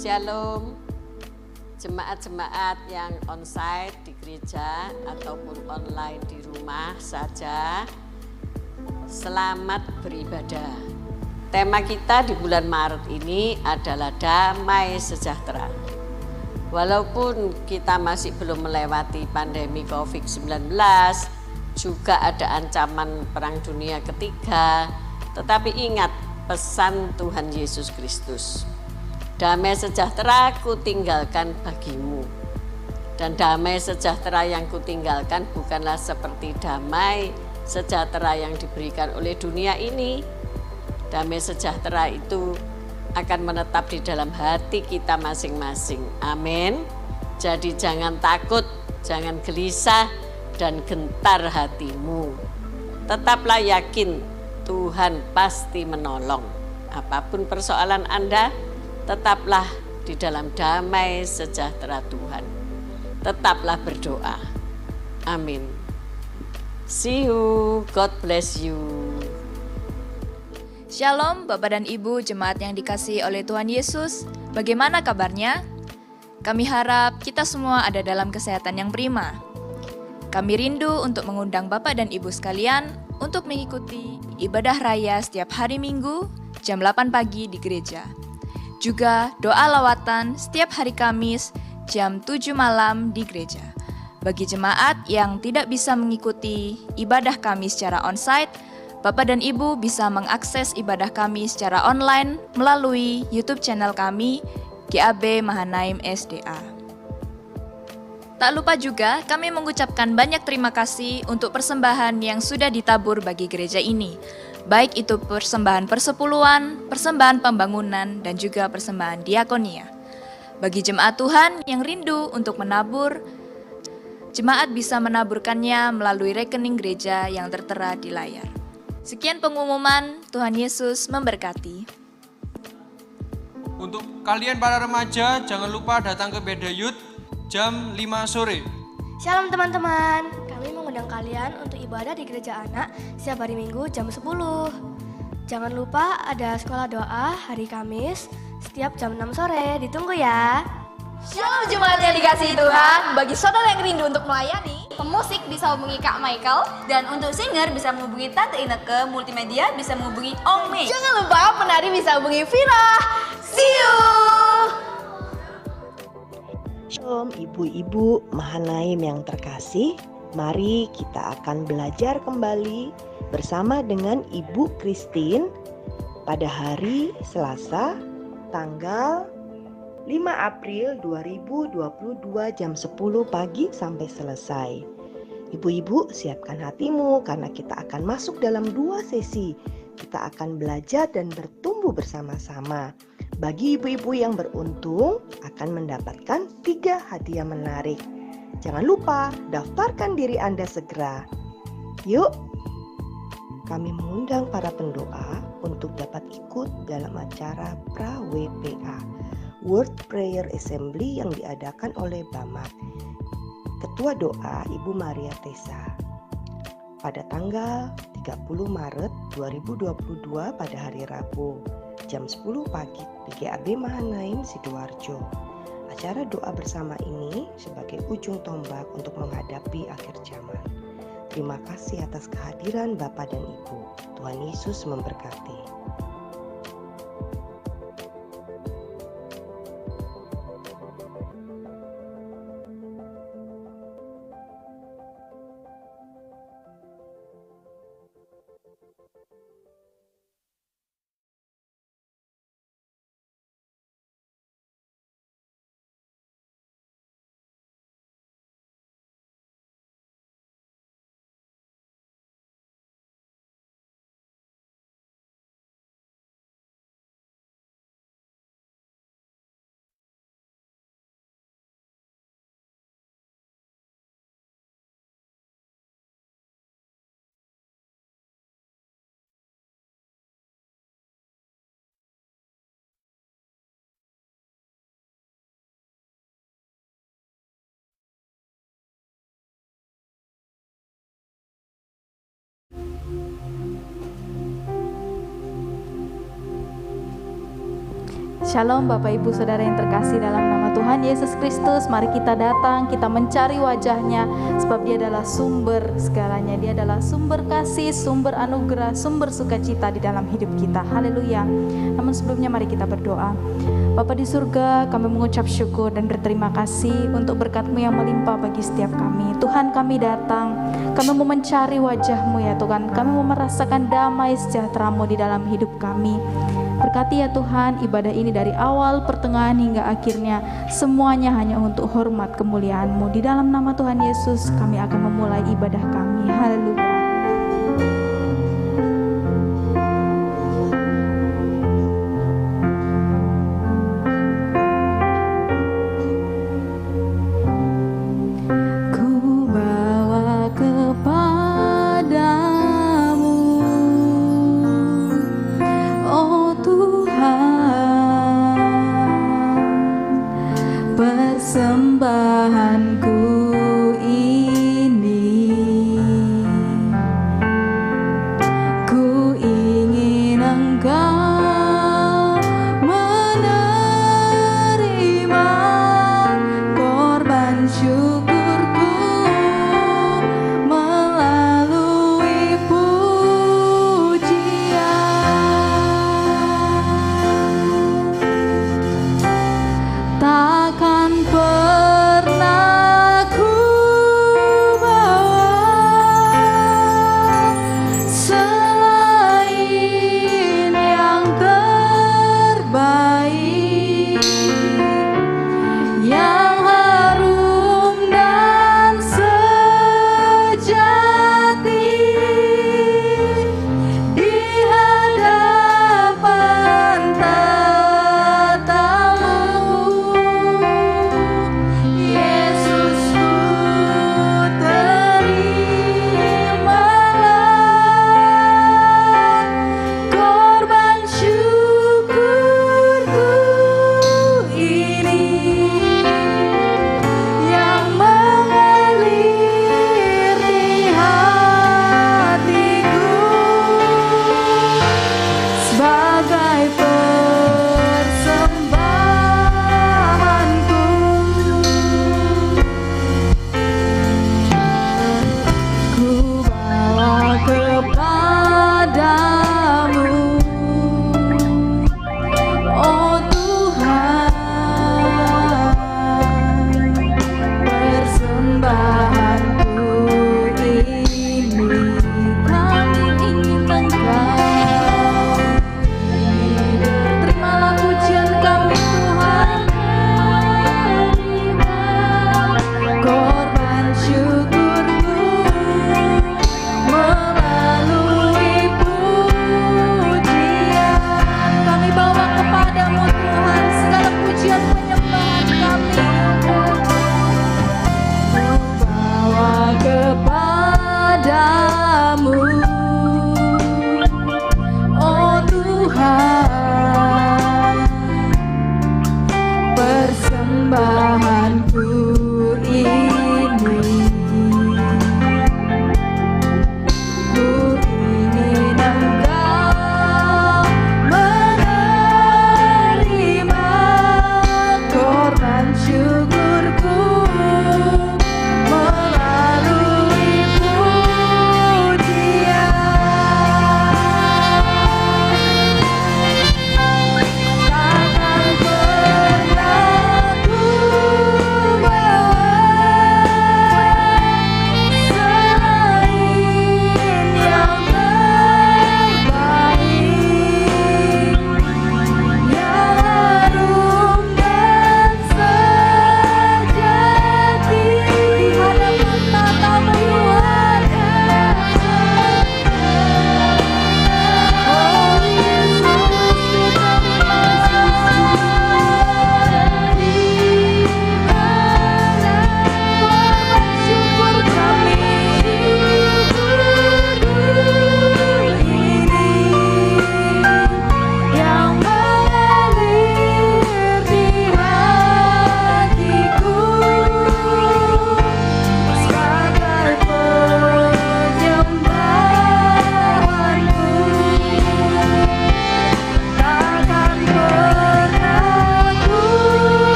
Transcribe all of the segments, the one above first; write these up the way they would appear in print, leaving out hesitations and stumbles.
Shalom, jemaat-jemaat yang onsite di gereja ataupun online di rumah saja. Selamat beribadah. Tema kita di bulan Maret ini adalah damai sejahtera. Walaupun kita masih belum melewati pandemi COVID-19, juga ada ancaman perang dunia ketiga, tetapi ingat pesan Tuhan Yesus Kristus. Damai sejahtera kutinggalkan bagimu. Dan damai sejahtera yang kutinggalkan bukanlah seperti damai sejahtera yang diberikan oleh dunia ini. Damai sejahtera itu akan menetap di dalam hati kita masing-masing. Amin. Jadi jangan takut, jangan gelisah dan gentar hatimu. Tetaplah yakin Tuhan pasti menolong. Apapun persoalan Anda, tetaplah di dalam damai sejahtera Tuhan. Tetaplah berdoa. Amin. See you. God bless you. Shalom Bapak dan Ibu jemaat yang dikasihi oleh Tuhan Yesus. Bagaimana kabarnya? Kami harap kita semua ada dalam kesehatan yang prima. Kami rindu untuk mengundang Bapak dan Ibu sekalian untuk mengikuti ibadah raya setiap hari Minggu jam 8 pagi di gereja. Juga doa lawatan setiap hari Kamis jam 7 malam di gereja. Bagi jemaat yang tidak bisa mengikuti ibadah kami secara onsite, Bapak dan Ibu bisa mengakses ibadah kami secara online melalui YouTube channel kami, GAB Mahanaim SDA. Tak lupa juga kami mengucapkan banyak terima kasih untuk persembahan yang sudah ditabur bagi gereja ini. Baik itu persembahan persepuluhan, persembahan pembangunan, dan juga persembahan diakonia. Bagi jemaat Tuhan yang rindu untuk menabur, jemaat bisa menaburkannya melalui rekening gereja yang tertera di layar. Sekian pengumuman, Tuhan Yesus memberkati. Untuk kalian para remaja, jangan lupa datang ke Beda Youth jam 5 sore. Shalom teman-teman, kami mengundang kalian untuk ibadah di gereja anak setiap hari Minggu jam 10. Jangan lupa ada sekolah doa hari Kamis setiap jam 6 sore, ditunggu ya. Shalom jemaat yang dikasihi Tuhan. Bagi saudara yang rindu untuk melayani, pemusik bisa hubungi Kak Michael. Dan untuk singer bisa menghubungi Tante Ineke, multimedia bisa menghubungi Om Mei. Jangan lupa penari bisa hubungi Vira. See you! Shalom ibu-ibu Mahanaim yang terkasih, mari kita akan belajar kembali bersama dengan Ibu Christine pada hari Selasa tanggal 5 April 2022 jam 10 pagi sampai selesai. Ibu-ibu siapkan hatimu karena kita akan masuk dalam 2 sesi. Kita akan belajar dan bertumbuh bersama-sama. Bagi ibu-ibu yang beruntung akan mendapatkan 3 hadiah menarik. Jangan lupa daftarkan diri Anda segera. Yuk, kami mengundang para pendoa untuk dapat ikut dalam acara pra-WPA, World Prayer Assembly yang diadakan oleh Bamak. Ketua doa Ibu Maria Tessa. Pada tanggal 30 Maret 2022 pada hari Rabu jam 10 pagi di GAB Mahanaim Sidoarjo. Acara doa bersama ini sebagai ujung tombak untuk menghadapi akhir zaman. Terima kasih atas kehadiran Bapak dan Ibu. Tuhan Yesus memberkati. Shalom Bapak Ibu Saudara yang terkasih dalam nama Tuhan Yesus Kristus. Mari kita datang, kita mencari wajah-Nya, sebab Dia adalah sumber segalanya. Dia adalah sumber kasih, sumber anugerah, sumber sukacita di dalam hidup kita. Haleluya. Namun sebelumnya mari kita berdoa. Bapa di surga, kami mengucap syukur dan berterima kasih untuk berkat-Mu yang melimpah bagi setiap kami. Tuhan, kami datang, kami mau mencari wajah-Mu ya Tuhan. Kami mau merasakan damai sejahtera-Mu di dalam hidup kami. Berkati ya Tuhan ibadah ini dari awal, pertengahan hingga akhirnya, semuanya hanya untuk hormat kemuliaan-Mu. Di dalam nama Tuhan Yesus kami akan memulai ibadah kami. Haleluya. Persembahanku ini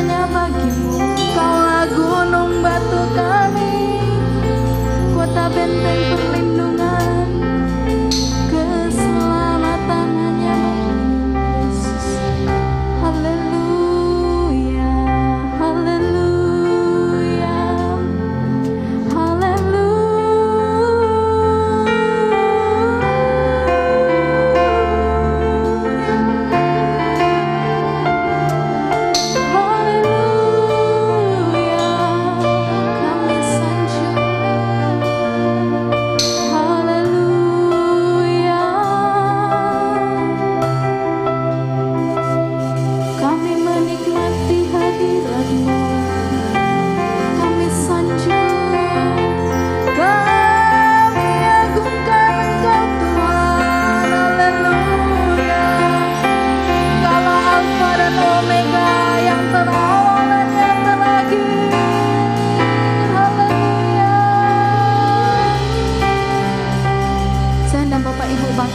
hanya bagimu. Kaulah gunung batu kami, kota benteng perlindungan, keselamatan hanya bagimu Yesus. Haleluya, haleluya, haleluya.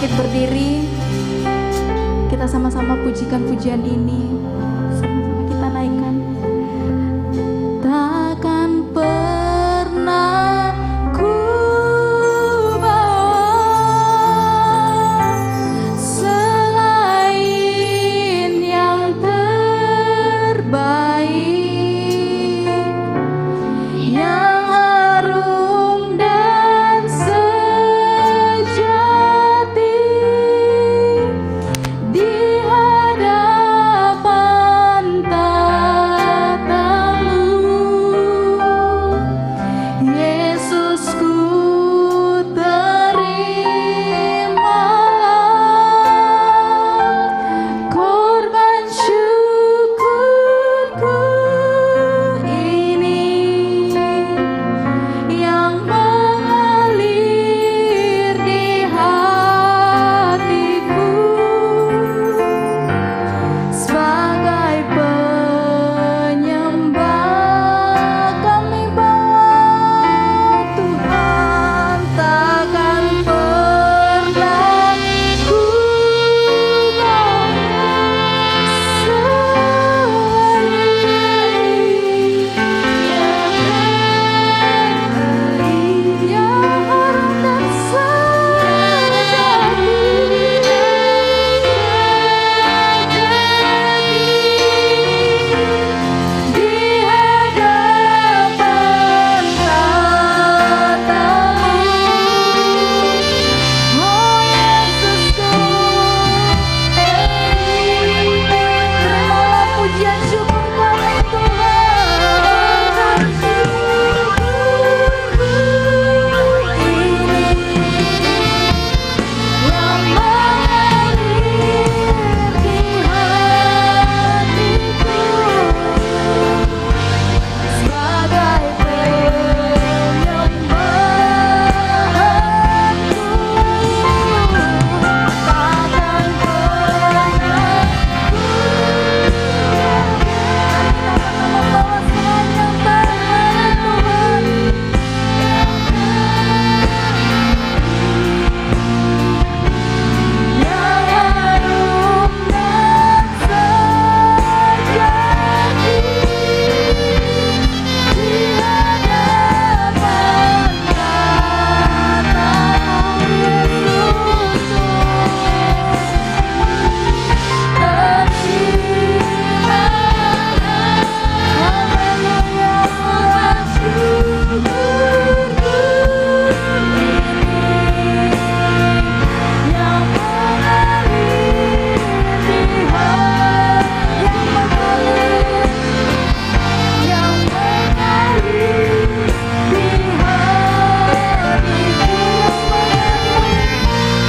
Berdiri, kita sama-sama pujikan pujian ini, sama-sama kita naikkan. Takkan pernah ku bawa selain yang terbaik, yang harum dan sejati di hadapan tatamu. Yesusku, terimalah korban syukurku ini yang mengalir di hatiku sebagai penyembah. Kami bawa Tuhan, takkan pernah ku bawa selain yang harum dan sejati di hadapan tatamu. Oh Yesusku, terimalah pujian syukur kami Tuhan. Syukurku ini yang mengalir di hatiku sebagai penyembahanku. Takkan pernah ku membawa selain yang terbaik Tuhan. Yang harum dan sejati di hadapan tatamu Yesus. Haleluya, syukurku ini yang mengalir di hati, yang mengalir di hatiku,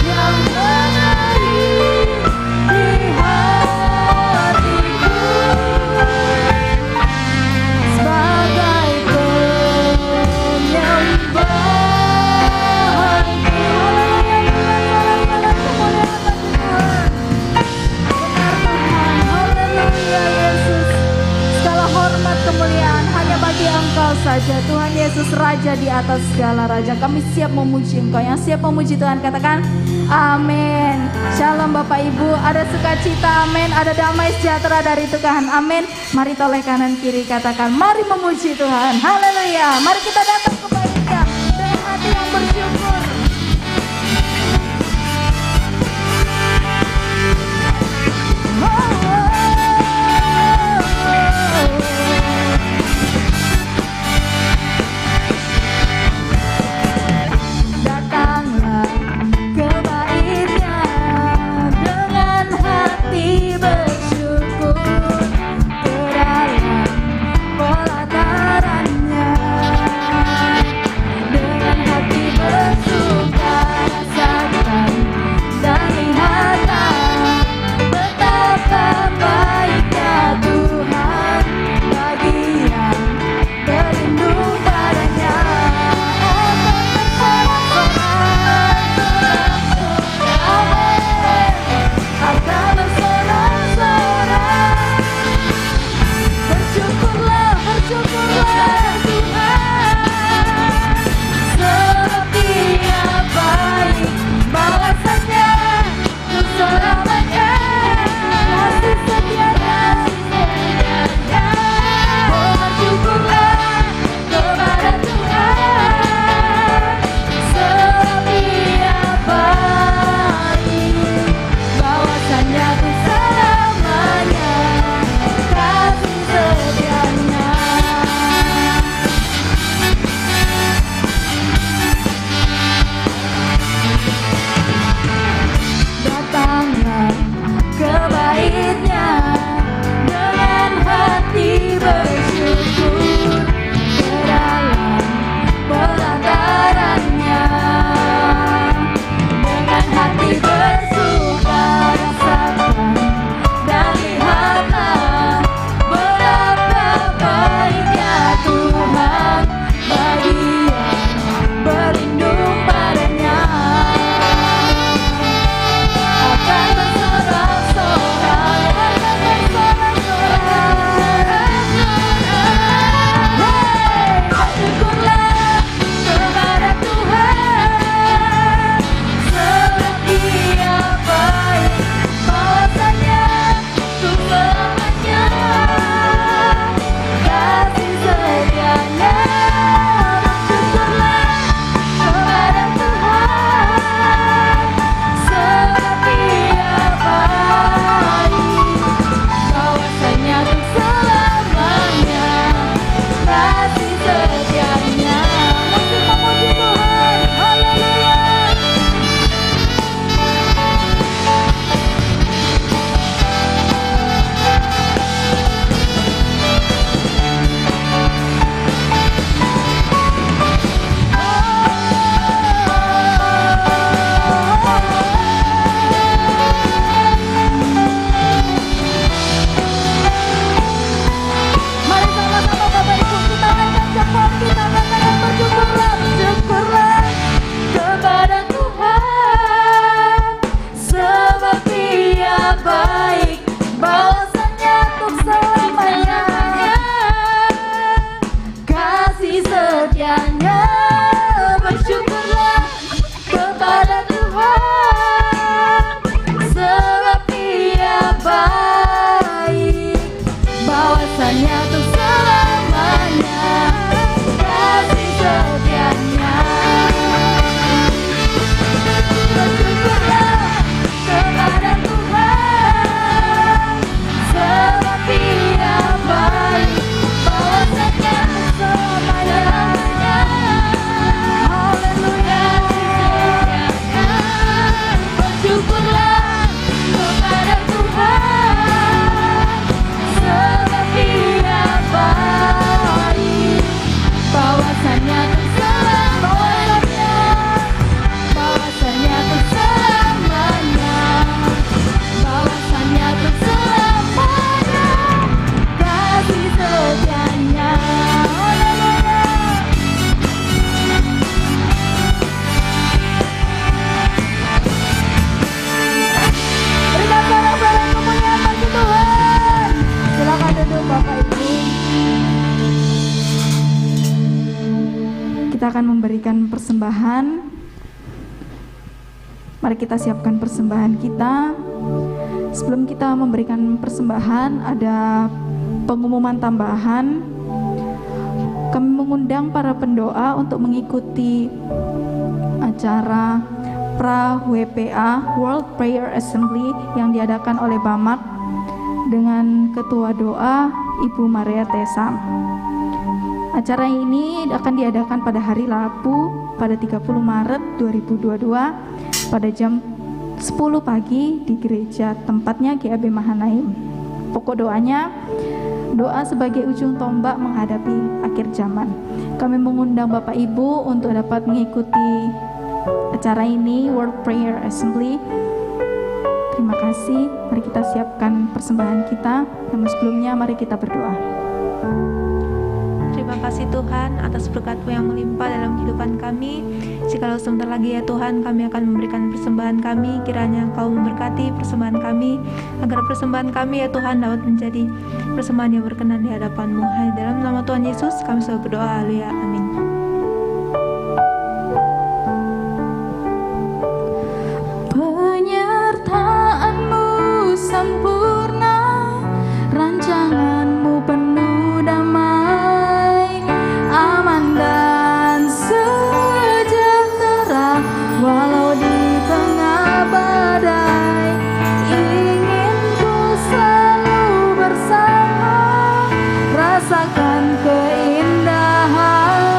yang mengalir di hatiku sebagai penyembahanku. Haleluya Yesus, segala hormat kemuliaan hanya bagi Engkau saja Tuhan Yesus, Raja di atas segala raja. Kami siap memuji Engkau. Yang siap memuji Tuhan katakan amin. Shalom Bapak Ibu, ada sukacita, amin. Ada damai sejahtera dari Tuhan, amin. Mari toleh kanan kiri katakan, mari memuji Tuhan, haleluya. Mari kita datang kepada-Nya dengan hati yang bersyukur. Datanglah ke bait-Nya dengan hati bersyukur, ke dalam pelataran-Nya dengan hati bersuka rasakan dan lihatlah betapa baiknya Tuhan bagi yang berlindung padanya. Akan bersorak-sorak, bersyukurlah, bersyukurlah Tuhan, sebab Dia baik, balasannya untuk selamanya, kasih setianya. Oh, bersyukurlah kepada Tuhan, sebab Dia baik, balasannya untuk selamanya, kasih setianya. Datanglah ke bait-Nya dengan hati bersyukur, ke dalam pelataran-Nya dengan hati bersuka rasakan dan lihatlah betapa baiknya Tuhan bagi yang berlindung padanya. Akan bersorak-sorak, akan bersorak-sorak. Bersyukurlah kepada Tuhan, sebab Dia baik, balasannya untuk selamanya, kasih setianya. Bersyukurlah kepada Tuhan, sebab Dia baik, balasannya untuk selamanya, kasih setianya. Musik memuji Tuhan, haleluya. Mari sama-sama Bapak Ibu kita naikkan jempol kita, katakan bersyukurlah, bersyukurlah kepada Tuhan, sebab Dia baik, balasannya untuk selamanya, kasih setianya. Bersyukurlah kepada Tuhan, sebab Dia baik, balasannya untuk selamanya, kasih setianya. Bersyukurlah kepada Tuhan, sebab Dia baik, balasannya selamanya. Haleluya. Bersyukurlah kepada Tuhan, sebab Dia baik, balasannya untuk selamanya, balasannya untuk selamanya, balasannya untuk selamanya, kasih setianya. Haleluya. Berikan sorak-sorai kemuliaan bagi Tuhan. Silakan duduk Bapak Ibu. Kita akan memberikan persembahan. Mari kita siapkan persembahan kita. Sebelum kita memberikan persembahan, ada pengumuman tambahan. Kami mengundang para pendoa untuk mengikuti acara Pra-WPA World Prayer Assembly yang diadakan oleh BAMAK dengan Ketua Doa Ibu Maria Tesa. Acara ini akan diadakan pada hari Rabu pada 30 Maret 2022 pada jam 10 pagi di gereja tempatnya GAB Mahanaim. Pokok doanya, doa sebagai ujung tombak menghadapi akhir zaman. Kami mengundang Bapak Ibu untuk dapat mengikuti acara ini, World Prayer Assembly. Terima kasih. Mari kita siapkan persembahan kita. Namun sebelumnya mari kita berdoa. Terima kasih Tuhan atas berkat-Mu yang melimpah dalam kehidupan kami. Jikalau sebentar lagi ya Tuhan kami akan memberikan persembahan kami, kiranya Engkau memberkati persembahan kami, agar persembahan kami ya Tuhan dapat menjadi persembahan yang berkenan di hadapan-Mu. Hanya dalam nama Tuhan Yesus kami selalu berdoa, haleluya, amin. Penyertaan-Mu sempurna, rancangan-Mu penuh damai, aman dan sejahtera walau di tengah badai. Ingin ku selalu bersama, rasakan keindahan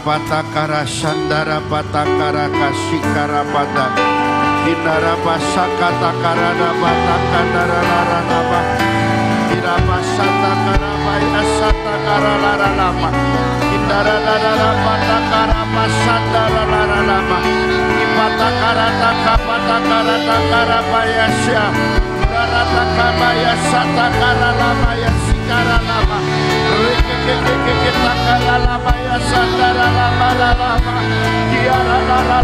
patakara sandara patakara kasikara pada indara pasakata karana patakara larana indara pasatakara baya satakara larana indara larana patakara pasandara larana ipatakara patakara takara baya sya indara takabaya satakara lamaya sikara lama takara lamaya sandara lama lama kiara lama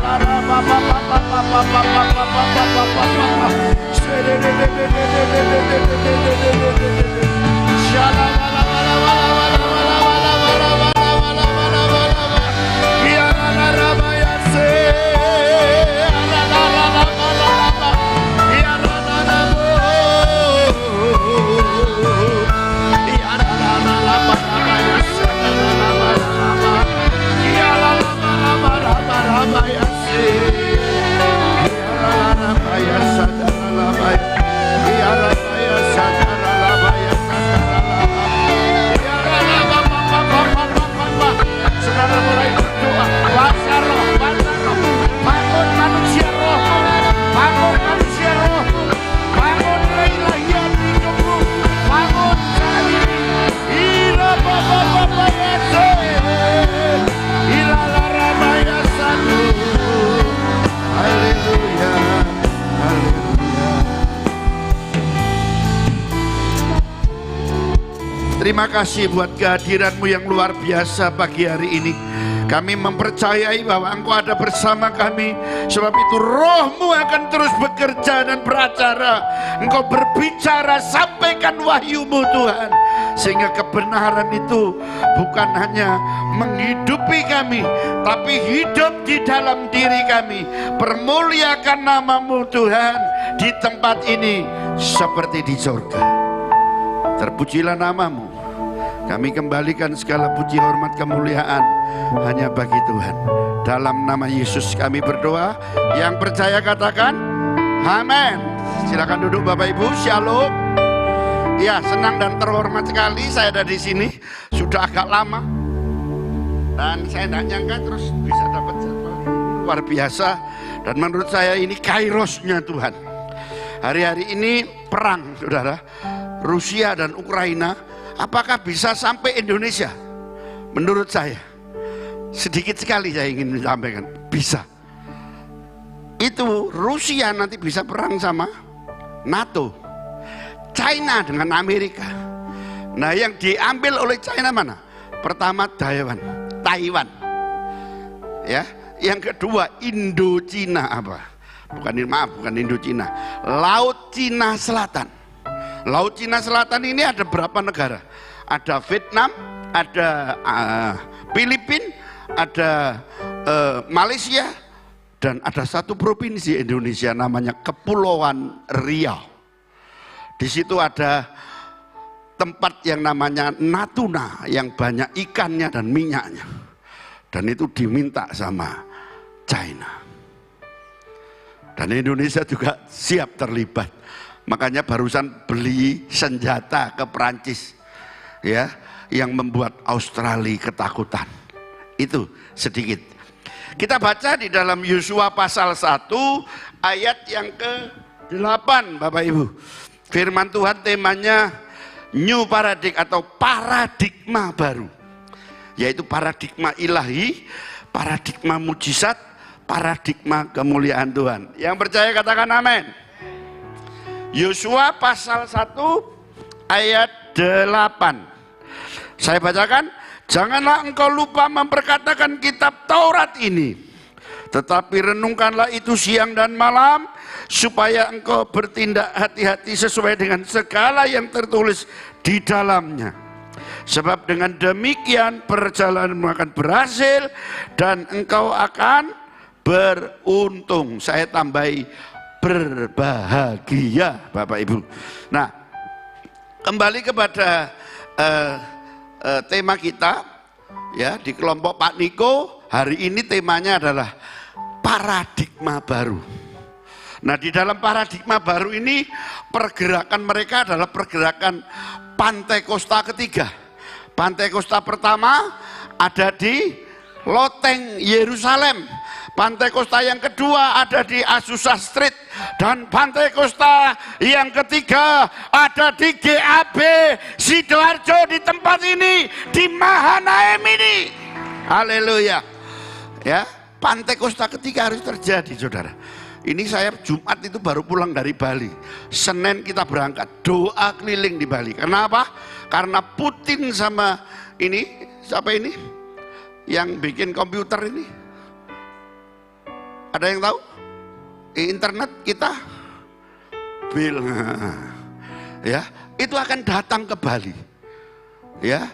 Terima kasih buat kehadiran-Mu yang luar biasa pagi hari ini. Kami mempercayai bahwa Engkau ada bersama kami. Sebab itu Roh-Mu akan terus bekerja dan beracara. Engkau berbicara, sampaikan wahyu-Mu Tuhan. Sehingga kebenaran itu bukan hanya menghidupi kami, tapi hidup di dalam diri kami. Permuliakan nama-Mu Tuhan di tempat ini seperti di surga. Terpujilah nama-Mu. Kami kembalikan segala puji, hormat, kemuliaan hanya bagi Tuhan. Dalam nama Yesus kami berdoa. Yang percaya katakan amin. Silakan duduk Bapak Ibu. Shalom. Ya, senang dan terhormat sekali saya ada di sini. Sudah agak lama. Dan saya tidak nyangka terus bisa dapat jadwal luar biasa. Dan menurut saya ini kairosnya Tuhan. Hari-hari ini perang, saudara. Rusia dan Ukraina. Apakah bisa sampai Indonesia? Menurut saya, sedikit sekali saya ingin menyampaikan, bisa. Itu Rusia nanti bisa perang sama NATO, China dengan Amerika. Nah, yang diambil oleh China mana? Pertama Taiwan. Ya, yang kedua Indochina apa? Bukan Indochina. Laut Cina Selatan. Laut Cina Selatan ini ada berapa negara? Ada Vietnam, ada Filipina, ada Malaysia, dan ada satu provinsi Indonesia namanya Kepulauan Riau. Di situ ada tempat yang namanya Natuna yang banyak ikannya dan minyaknya. Dan itu diminta sama China. Dan Indonesia juga siap terlibat. Makanya barusan beli senjata ke Perancis, ya, yang membuat Australia ketakutan. Itu sedikit. Kita baca di dalam Yosua pasal 1 ayat yang ke-8, Bapak Ibu. Firman Tuhan temanya new paradigm atau paradigma baru. Yaitu paradigma ilahi, paradigma mujizat, paradigma kemuliaan Tuhan. Yang percaya katakan amin. Yosua pasal 1 ayat 8. Saya bacakan, janganlah engkau lupa memperkatakan kitab Taurat ini, tetapi renungkanlah itu siang dan malam, supaya engkau bertindak hati-hati sesuai dengan segala yang tertulis di dalamnya. Sebab dengan demikian perjalananmu akan berhasil dan engkau akan beruntung. Saya tambahi berbahagia, Bapak Ibu. Nah, kembali kepada tema kita, ya, di kelompok Pak Niko hari ini temanya adalah paradigma baru. Nah, di dalam paradigma baru ini pergerakan mereka adalah pergerakan Pantekosta ketiga. Pantekosta pertama ada di loteng Yerusalem. Pantai Kosta yang kedua ada di Azusa Street, dan Pantai Kosta yang ketiga ada di GAB Sidoarjo, di tempat ini, di Mahanaim ini. Haleluya. Ya, Pantai Kosta ketiga harus terjadi, saudara. Ini saya Jumat itu baru pulang dari Bali. Senin kita berangkat doa keliling di Bali. Kenapa? Karena Putin sama ini, siapa ini? Yang bikin komputer ini. Ada yang tahu? Internet kita, Bill, ya, itu akan datang ke Bali. Ya,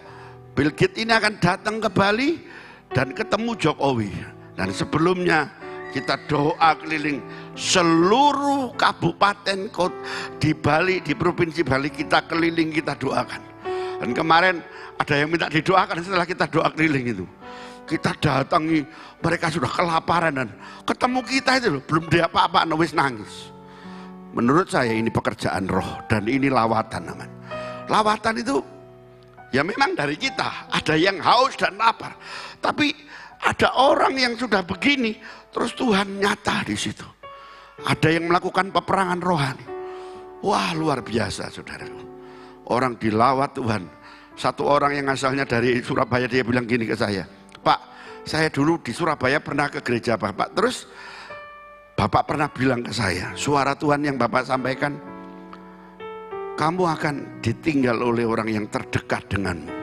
Bill Gates ini akan datang ke Bali dan ketemu Jokowi. Dan sebelumnya kita doa keliling seluruh kabupaten kota di Bali, di provinsi Bali, kita keliling, kita doakan. Dan kemarin ada yang minta didoakan setelah kita doa keliling itu. Kita datangi, mereka sudah kelaparan dan ketemu kita itu loh, belum dia apa-apa, wis nangis. Menurut saya ini pekerjaan roh dan ini lawatan namanya. Lawatan itu ya memang dari kita, ada yang haus dan lapar. Tapi ada orang yang sudah begini, terus Tuhan nyata di situ. Ada yang melakukan peperangan rohani. Wah, luar biasa, saudara. Orang dilawat Tuhan. Satu orang yang asalnya dari Surabaya, dia bilang gini ke saya, Pak, saya dulu di Surabaya pernah ke gereja Bapak, terus Bapak pernah bilang ke saya, suara Tuhan yang Bapak sampaikan, kamu akan ditinggal oleh orang yang terdekat denganmu.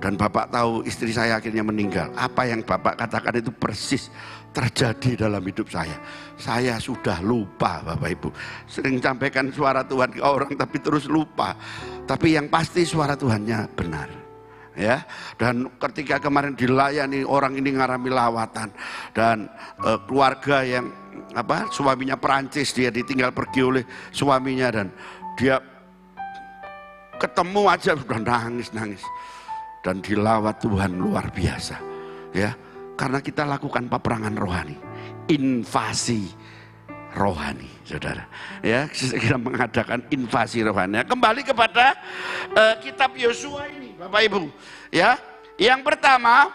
Dan Bapak tahu istri saya akhirnya meninggal. Apa yang Bapak katakan itu persis terjadi dalam hidup saya. Saya sudah lupa, Bapak Ibu. Sering sampaikan suara Tuhan ke orang tapi terus lupa. Tapi yang pasti suara Tuhannya benar. Ya, dan ketika kemarin dilayani, orang ini ngalami lawatan dan keluarga yang suaminya Perancis, dia ditinggal pergi oleh suaminya dan dia ketemu aja sudah nangis dan dilawat Tuhan luar biasa. Ya, karena kita lakukan peperangan rohani, invasi rohani, saudara. Ya, kita mengadakan invasi rohani. Kembali kepada kitab Yosua ini, Bapak Ibu. Ya, yang pertama,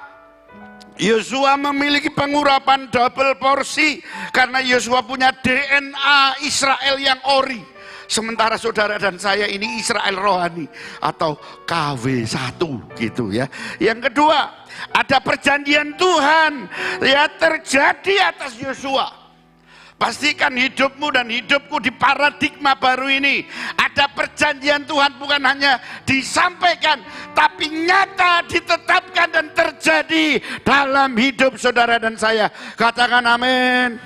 Yosua memiliki pengurapan double porsi karena Yosua punya DNA Israel yang ori. Sementara saudara dan saya ini Israel rohani atau KW1 gitu ya. Yang kedua, ada perjanjian Tuhan ya terjadi atas Yosua. Pastikan hidupmu dan hidupku di paradigma baru ini. Ada perjanjian Tuhan bukan hanya disampaikan, tapi nyata ditetapkan dan terjadi dalam hidup saudara dan saya. Katakan amin.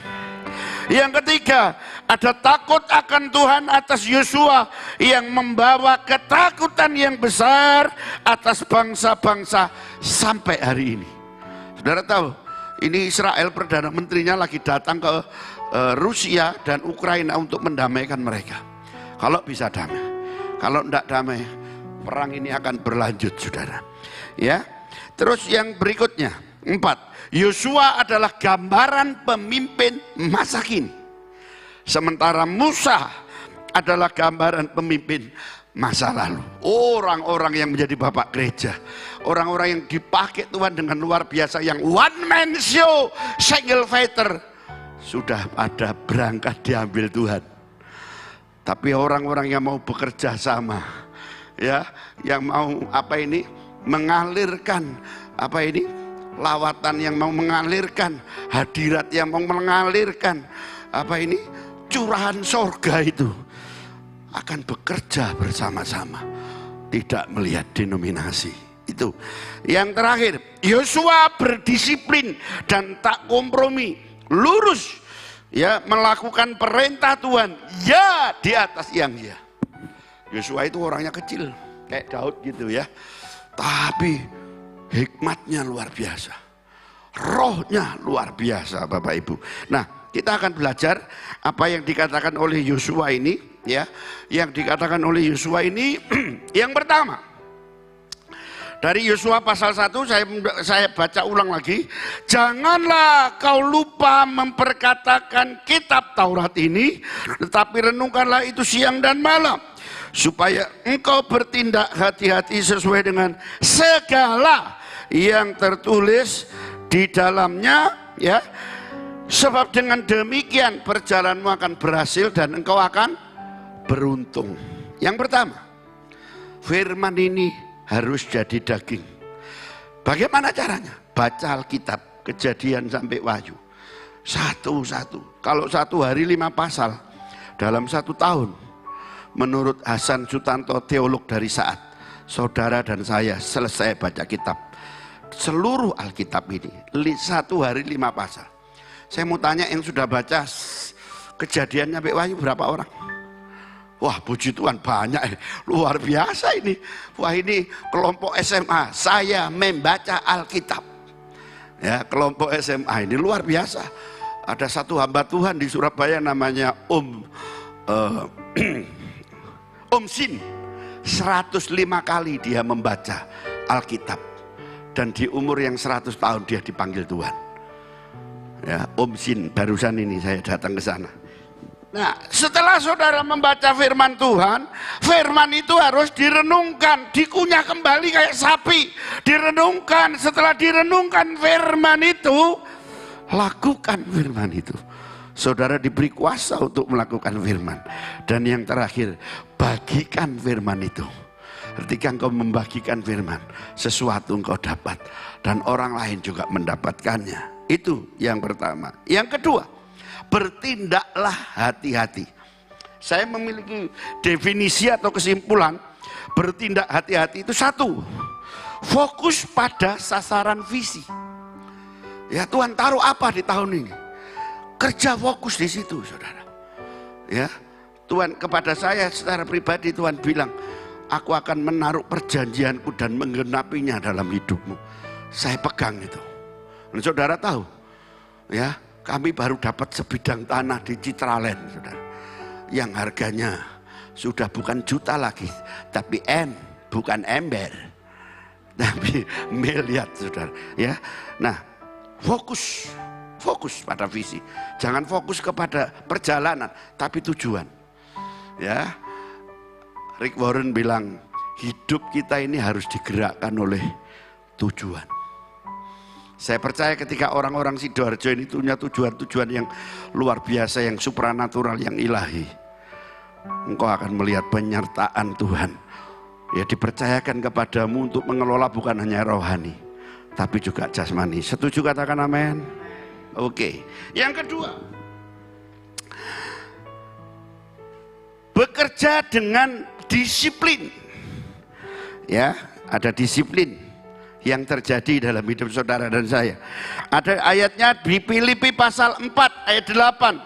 Yang ketiga, ada takut akan Tuhan atas Yosua yang membawa ketakutan yang besar atas bangsa-bangsa sampai hari ini. Saudara tahu, ini Israel Perdana Menterinya lagi datang ke Rusia dan Ukraina untuk mendamaikan mereka. Kalau bisa damai, kalau tidak damai, perang ini akan berlanjut, saudara. Ya, terus yang berikutnya 4, Yosua adalah gambaran pemimpin masa kini, sementara Musa adalah gambaran pemimpin masa lalu. Orang-orang yang menjadi bapak gereja, orang-orang yang dipakai Tuhan dengan luar biasa, yang one man show, single fighter, sudah ada berangkat diambil Tuhan. Tapi orang-orang yang mau bekerja sama, ya, yang mau mengalirkan lawatan, yang mau mengalirkan hadirat, yang mau mengalirkan curahan sorga itu akan bekerja bersama-sama, tidak melihat denominasi. Itu yang terakhir, Yosua berdisiplin dan tak kompromi, lurus ya, melakukan perintah Tuhan ya di atas yang ya. Yosua itu orangnya kecil kayak Daud gitu ya, tapi hikmatnya luar biasa, rohnya luar biasa, Bapak Ibu. Nah, kita akan belajar apa yang dikatakan oleh Yosua ini ya. Yang dikatakan oleh Yosua ini yang pertama, dari Yosua pasal 1, saya baca ulang lagi. Janganlah kau lupa memperkatakan kitab Taurat ini, tetapi renungkanlah itu siang dan malam, supaya engkau bertindak hati-hati sesuai dengan segala yang tertulis di dalamnya, ya. Sebab dengan demikian perjalananmu akan berhasil dan engkau akan beruntung. Yang pertama, firman ini harus jadi daging. Bagaimana caranya? Baca Alkitab, Kejadian sampai Wahyu. Satu-satu. Kalau 1 hari 5 pasal dalam 1 tahun, menurut Hasan Sutanto, teolog dari Saat, saudara dan saya selesai baca kitab. Seluruh Alkitab ini 1 hari 5 pasal. Saya mau tanya yang sudah baca Kejadian sampai Wahyu berapa orang? Wah, puji Tuhan banyak, luar biasa ini. Wah, ini kelompok SMA, saya membaca Alkitab. Ya, kelompok SMA ini luar biasa. Ada satu hamba Tuhan di Surabaya namanya Om Sin. 105 kali dia membaca Alkitab. Dan di umur yang 100 tahun dia dipanggil Tuhan. Ya, Om Sin, barusan ini saya datang ke sana. Nah, setelah saudara membaca firman Tuhan, firman itu harus direnungkan, dikunyah kembali kayak sapi, direnungkan. Setelah direnungkan firman itu, lakukan firman itu. Saudara diberi kuasa untuk melakukan firman. Dan yang terakhir, bagikan firman itu. Ketika engkau membagikan firman, sesuatu engkau dapat dan orang lain juga mendapatkannya. Itu yang pertama. Yang kedua, bertindaklah hati-hati. Saya memiliki definisi atau kesimpulan, bertindak hati-hati itu satu, fokus pada sasaran visi. Ya, Tuhan taruh apa di tahun ini? Kerja fokus di situ, saudara. Ya, Tuhan kepada saya secara pribadi Tuhan bilang, aku akan menaruh perjanjianku dan menggenapinya dalam hidupmu. Saya pegang itu. Dan saudara tahu, ya, kami baru dapat sebidang tanah di Citraland, saudara, yang harganya sudah bukan juta lagi, tapi bukan ember, tapi miliar, saudara. Ya, nah, fokus pada visi, jangan fokus kepada perjalanan, tapi tujuan. Ya, Rick Warren bilang, hidup kita ini harus digerakkan oleh tujuan. Saya percaya ketika orang-orang Sidoarjo ini punya tujuan-tujuan yang luar biasa, yang supranatural, yang ilahi, engkau akan melihat penyertaan Tuhan. Ya, dipercayakan kepadamu untuk mengelola bukan hanya rohani, tapi juga jasmani. Setuju, katakan amin. Oke. Yang kedua, bekerja dengan disiplin. Ya, ada disiplin yang terjadi dalam hidup saudara dan saya. Ada ayatnya di Filipi pasal 4 ayat 8.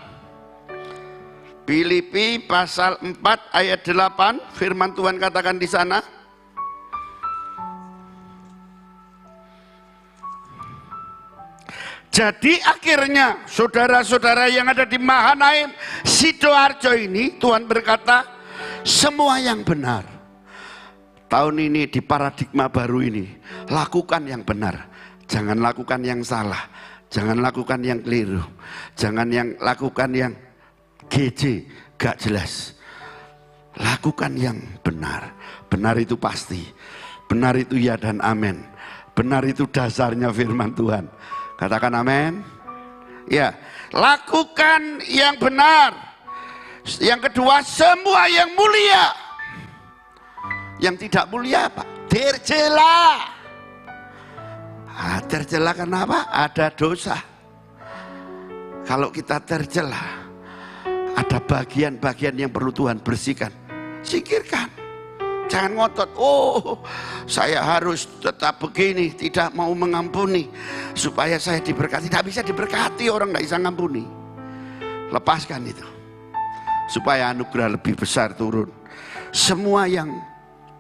Filipi pasal 4 ayat 8, firman Tuhan katakan di sana, jadi akhirnya saudara-saudara yang ada di Mahanaim, Sidoarjo ini, Tuhan berkata, semua yang benar. Tahun ini di paradigma baru ini, lakukan yang benar, jangan lakukan yang salah, jangan lakukan yang keliru, jangan lakukan yang GJ, gak jelas. Lakukan yang benar. Benar itu pasti, benar itu ya dan amin, benar itu dasarnya firman Tuhan. Katakan amin. Ya, lakukan yang benar. Yang kedua, semua yang mulia. Yang tidak mulia apa? Tercela. Tercela kenapa? Ada dosa. Kalau kita tercela, ada bagian-bagian yang perlu Tuhan bersihkan. Singkirkan. Jangan ngotot, oh saya harus tetap begini, tidak mau mengampuni supaya saya diberkati. Tidak bisa diberkati, orang tidak bisa mengampuni. Lepaskan itu supaya anugerah lebih besar turun. Semua yang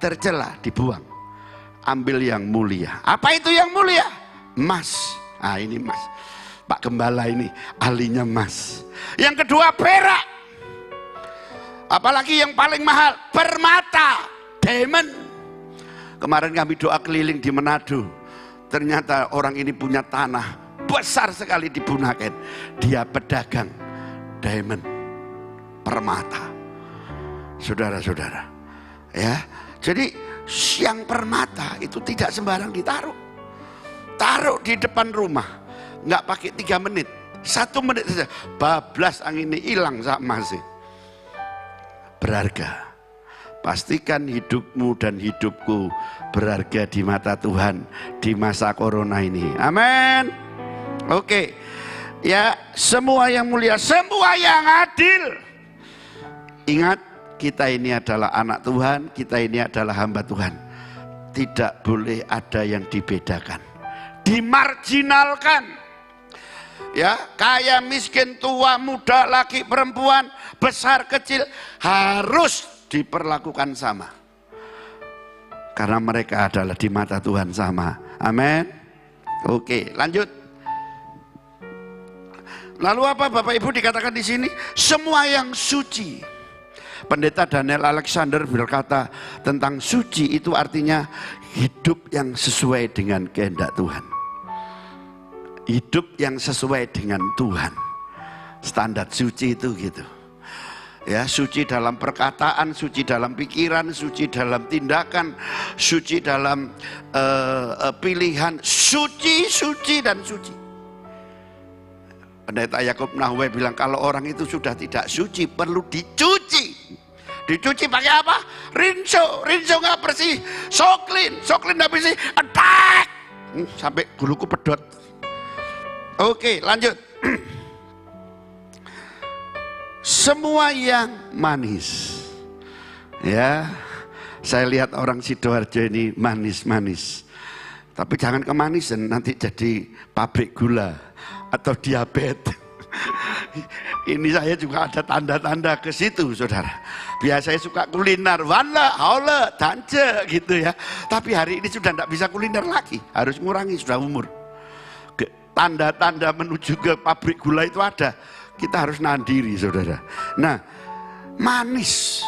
tercela dibuang, ambil yang mulia. Apa itu yang mulia? Emas. Ah, ini emas. Pak Gembala ini ahlinya emas. Yang kedua, perak. Apalagi yang paling mahal, permata, diamond. Kemarin kami doa keliling di Manado. Ternyata orang ini punya tanah besar sekali di Bunaken. Dia pedagang diamond, permata. Saudara-saudara, ya. Jadi yang permata itu tidak sembarang ditaruh. taruh di depan rumah, nggak pakai 3 menit, 1 menit saja, bablas anginnya hilang sama sih. Berharga. Pastikan hidupmu dan hidupku berharga di mata Tuhan di masa corona ini. Amin. Oke. Ya, semua yang mulia, semua yang adil. Ingat, kita ini adalah anak Tuhan, kita ini adalah hamba Tuhan. Tidak boleh ada yang dibedakan, dimarginalkan. Ya, kaya, miskin, tua, muda, laki, perempuan, besar, kecil harus diperlakukan sama. Karena mereka adalah di mata Tuhan sama. Amin. Oke, lanjut. Lalu apa Bapak Ibu dikatakan di sini? Semua yang suci. Pendeta Daniel Alexander berkata tentang suci itu artinya hidup yang sesuai dengan kehendak Tuhan. Hidup yang sesuai dengan Tuhan. Standar suci itu gitu. Ya, suci dalam perkataan, suci dalam pikiran, suci dalam tindakan, suci dalam pilihan, suci dan suci. Pendeta Yakub Nahwe bilang kalau orang itu sudah tidak suci perlu dicuci. Dicuci pakai apa? Rinso nggak bersih, soklin nggak bersih, attack sampai buluku pedot. Oke, lanjut. Semua yang manis, ya, saya lihat orang Sidoarjo ini manis, tapi jangan kemanisan nanti jadi pabrik gula atau diabetes. Ini saya juga ada tanda-tanda ke situ, saudara. Biasanya suka kuliner, wala, haula, dance gitu ya. Tapi hari ini sudah tidak bisa kuliner lagi, harus ngurangi, sudah umur. Tanda-tanda menuju ke pabrik gula itu ada. Kita harus nahan diri, saudara. Nah, manis.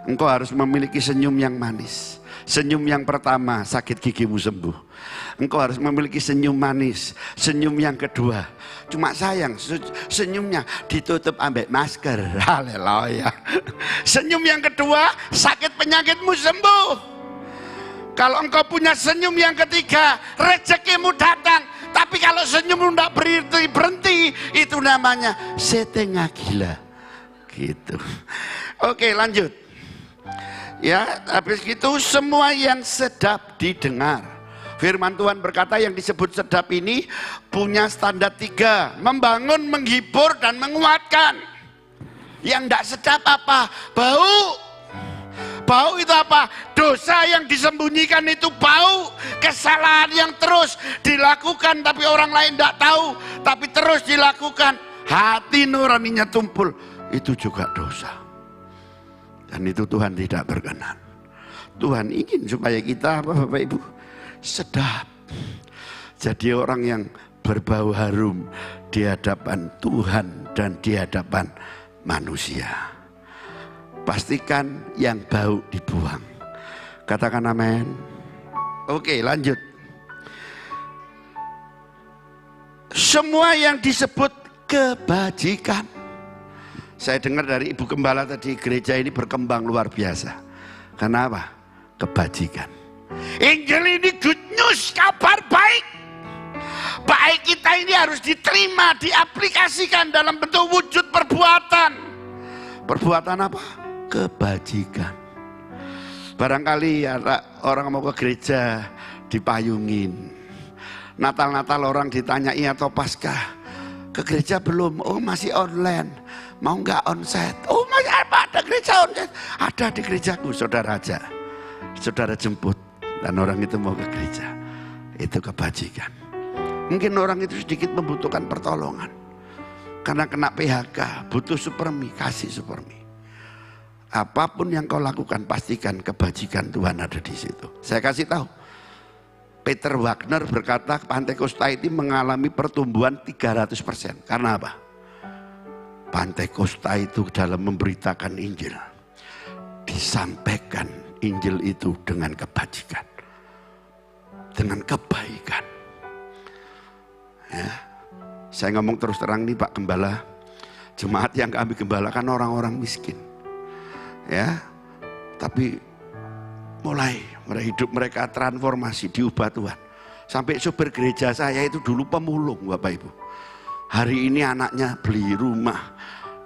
Engkau harus memiliki senyum yang manis. Senyum yang pertama, sakit gigimu sembuh. Engkau harus memiliki senyum manis. Senyum yang kedua, cuma sayang senyumnya ditutup ambek masker. Haleluya. Senyum yang kedua, sakit penyakitmu sembuh. Kalau engkau punya senyum yang ketiga, rezekimu datang. Tapi kalau senyummu tidak berhenti, itu namanya setengah gila. Gitu. Oke, lanjut. Ya, habis itu semua yang sedap didengar. Firman Tuhan berkata yang disebut sedap ini punya standar 3. Membangun, menghibur, dan menguatkan. Yang tidak sedap apa? Bau. Bau itu apa? Dosa yang disembunyikan itu bau. Kesalahan yang terus dilakukan tapi orang lain tidak tahu. Tapi terus dilakukan. Hati nuraninya tumpul. Itu juga dosa. Dan itu Tuhan tidak berkenan. Tuhan ingin supaya kita, Bapak Ibu, sedap. Jadi orang yang berbau harum di hadapan Tuhan dan di hadapan manusia. Pastikan yang bau dibuang. Katakan amin. Oke, lanjut. Semua yang disebut kebajikan. Saya dengar dari Ibu Gembala tadi, gereja ini berkembang luar biasa. Karena apa? Kebajikan. Injil ini good news, kabar baik. Baik kita ini harus diterima, diaplikasikan dalam bentuk wujud perbuatan. Perbuatan apa? Kebajikan. Barangkali ada orang mau ke gereja dipayungin. Natal-natal orang ditanyai atau Paskah. Ke gereja belum? Oh masih online. Mau nggak onsite? Oh masih apa? Ada gereja onsite? Ada di gerejaku, saudara aja. Saudara jemput dan orang itu mau ke gereja. Itu kebajikan. Mungkin orang itu sedikit membutuhkan pertolongan. Karena kena PHK, butuh supermi, kasih supermi. Apapun yang kau lakukan, pastikan kebajikan Tuhan ada di situ. Saya kasih tahu. Peter Wagner berkata Pantai Kosta itu mengalami pertumbuhan 300%. Karena apa? Pantai Kosta itu dalam memberitakan Injil. Disampaikan Injil itu dengan kebajikan. Dengan kebaikan. Ya. Saya ngomong terus terang nih Pak Gembala. Jemaat yang kami gembalakan orang-orang miskin. Ya. Tapi mulai hidup mereka transformasi, diubah Tuhan. Sampai supir gereja saya itu dulu pemulung, Bapak Ibu. Hari ini anaknya beli rumah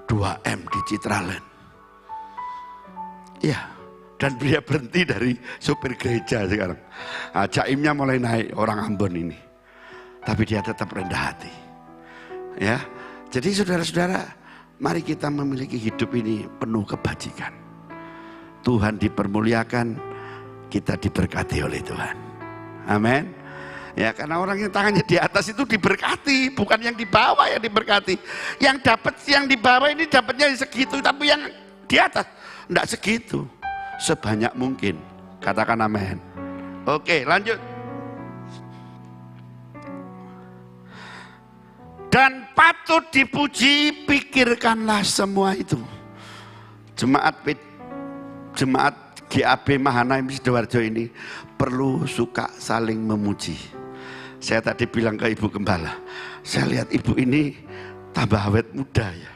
2M di Citraland. Ya, dan dia berhenti dari supir gereja sekarang. Jaimnya mulai naik, orang Ambon ini. Tapi dia tetap rendah hati. Ya, jadi saudara-saudara, mari kita memiliki hidup ini penuh kebajikan. Tuhan dipermuliakan, kita diberkati oleh Tuhan. Amin. Ya, karena orang yang tangannya di atas itu diberkati, bukan yang di bawah yang diberkati. Yang dapat yang di bawah ini dapatnya segitu, tapi yang di atas enggak segitu. Sebanyak mungkin. Katakan amin. Oke, lanjut. Dan patut dipuji, pikirkanlah semua itu. Jemaat GAB Mahanaim Sidoarjo ini perlu suka saling memuji. Saya tadi bilang ke Ibu Gembala, saya lihat Ibu ini tambah awet muda ya.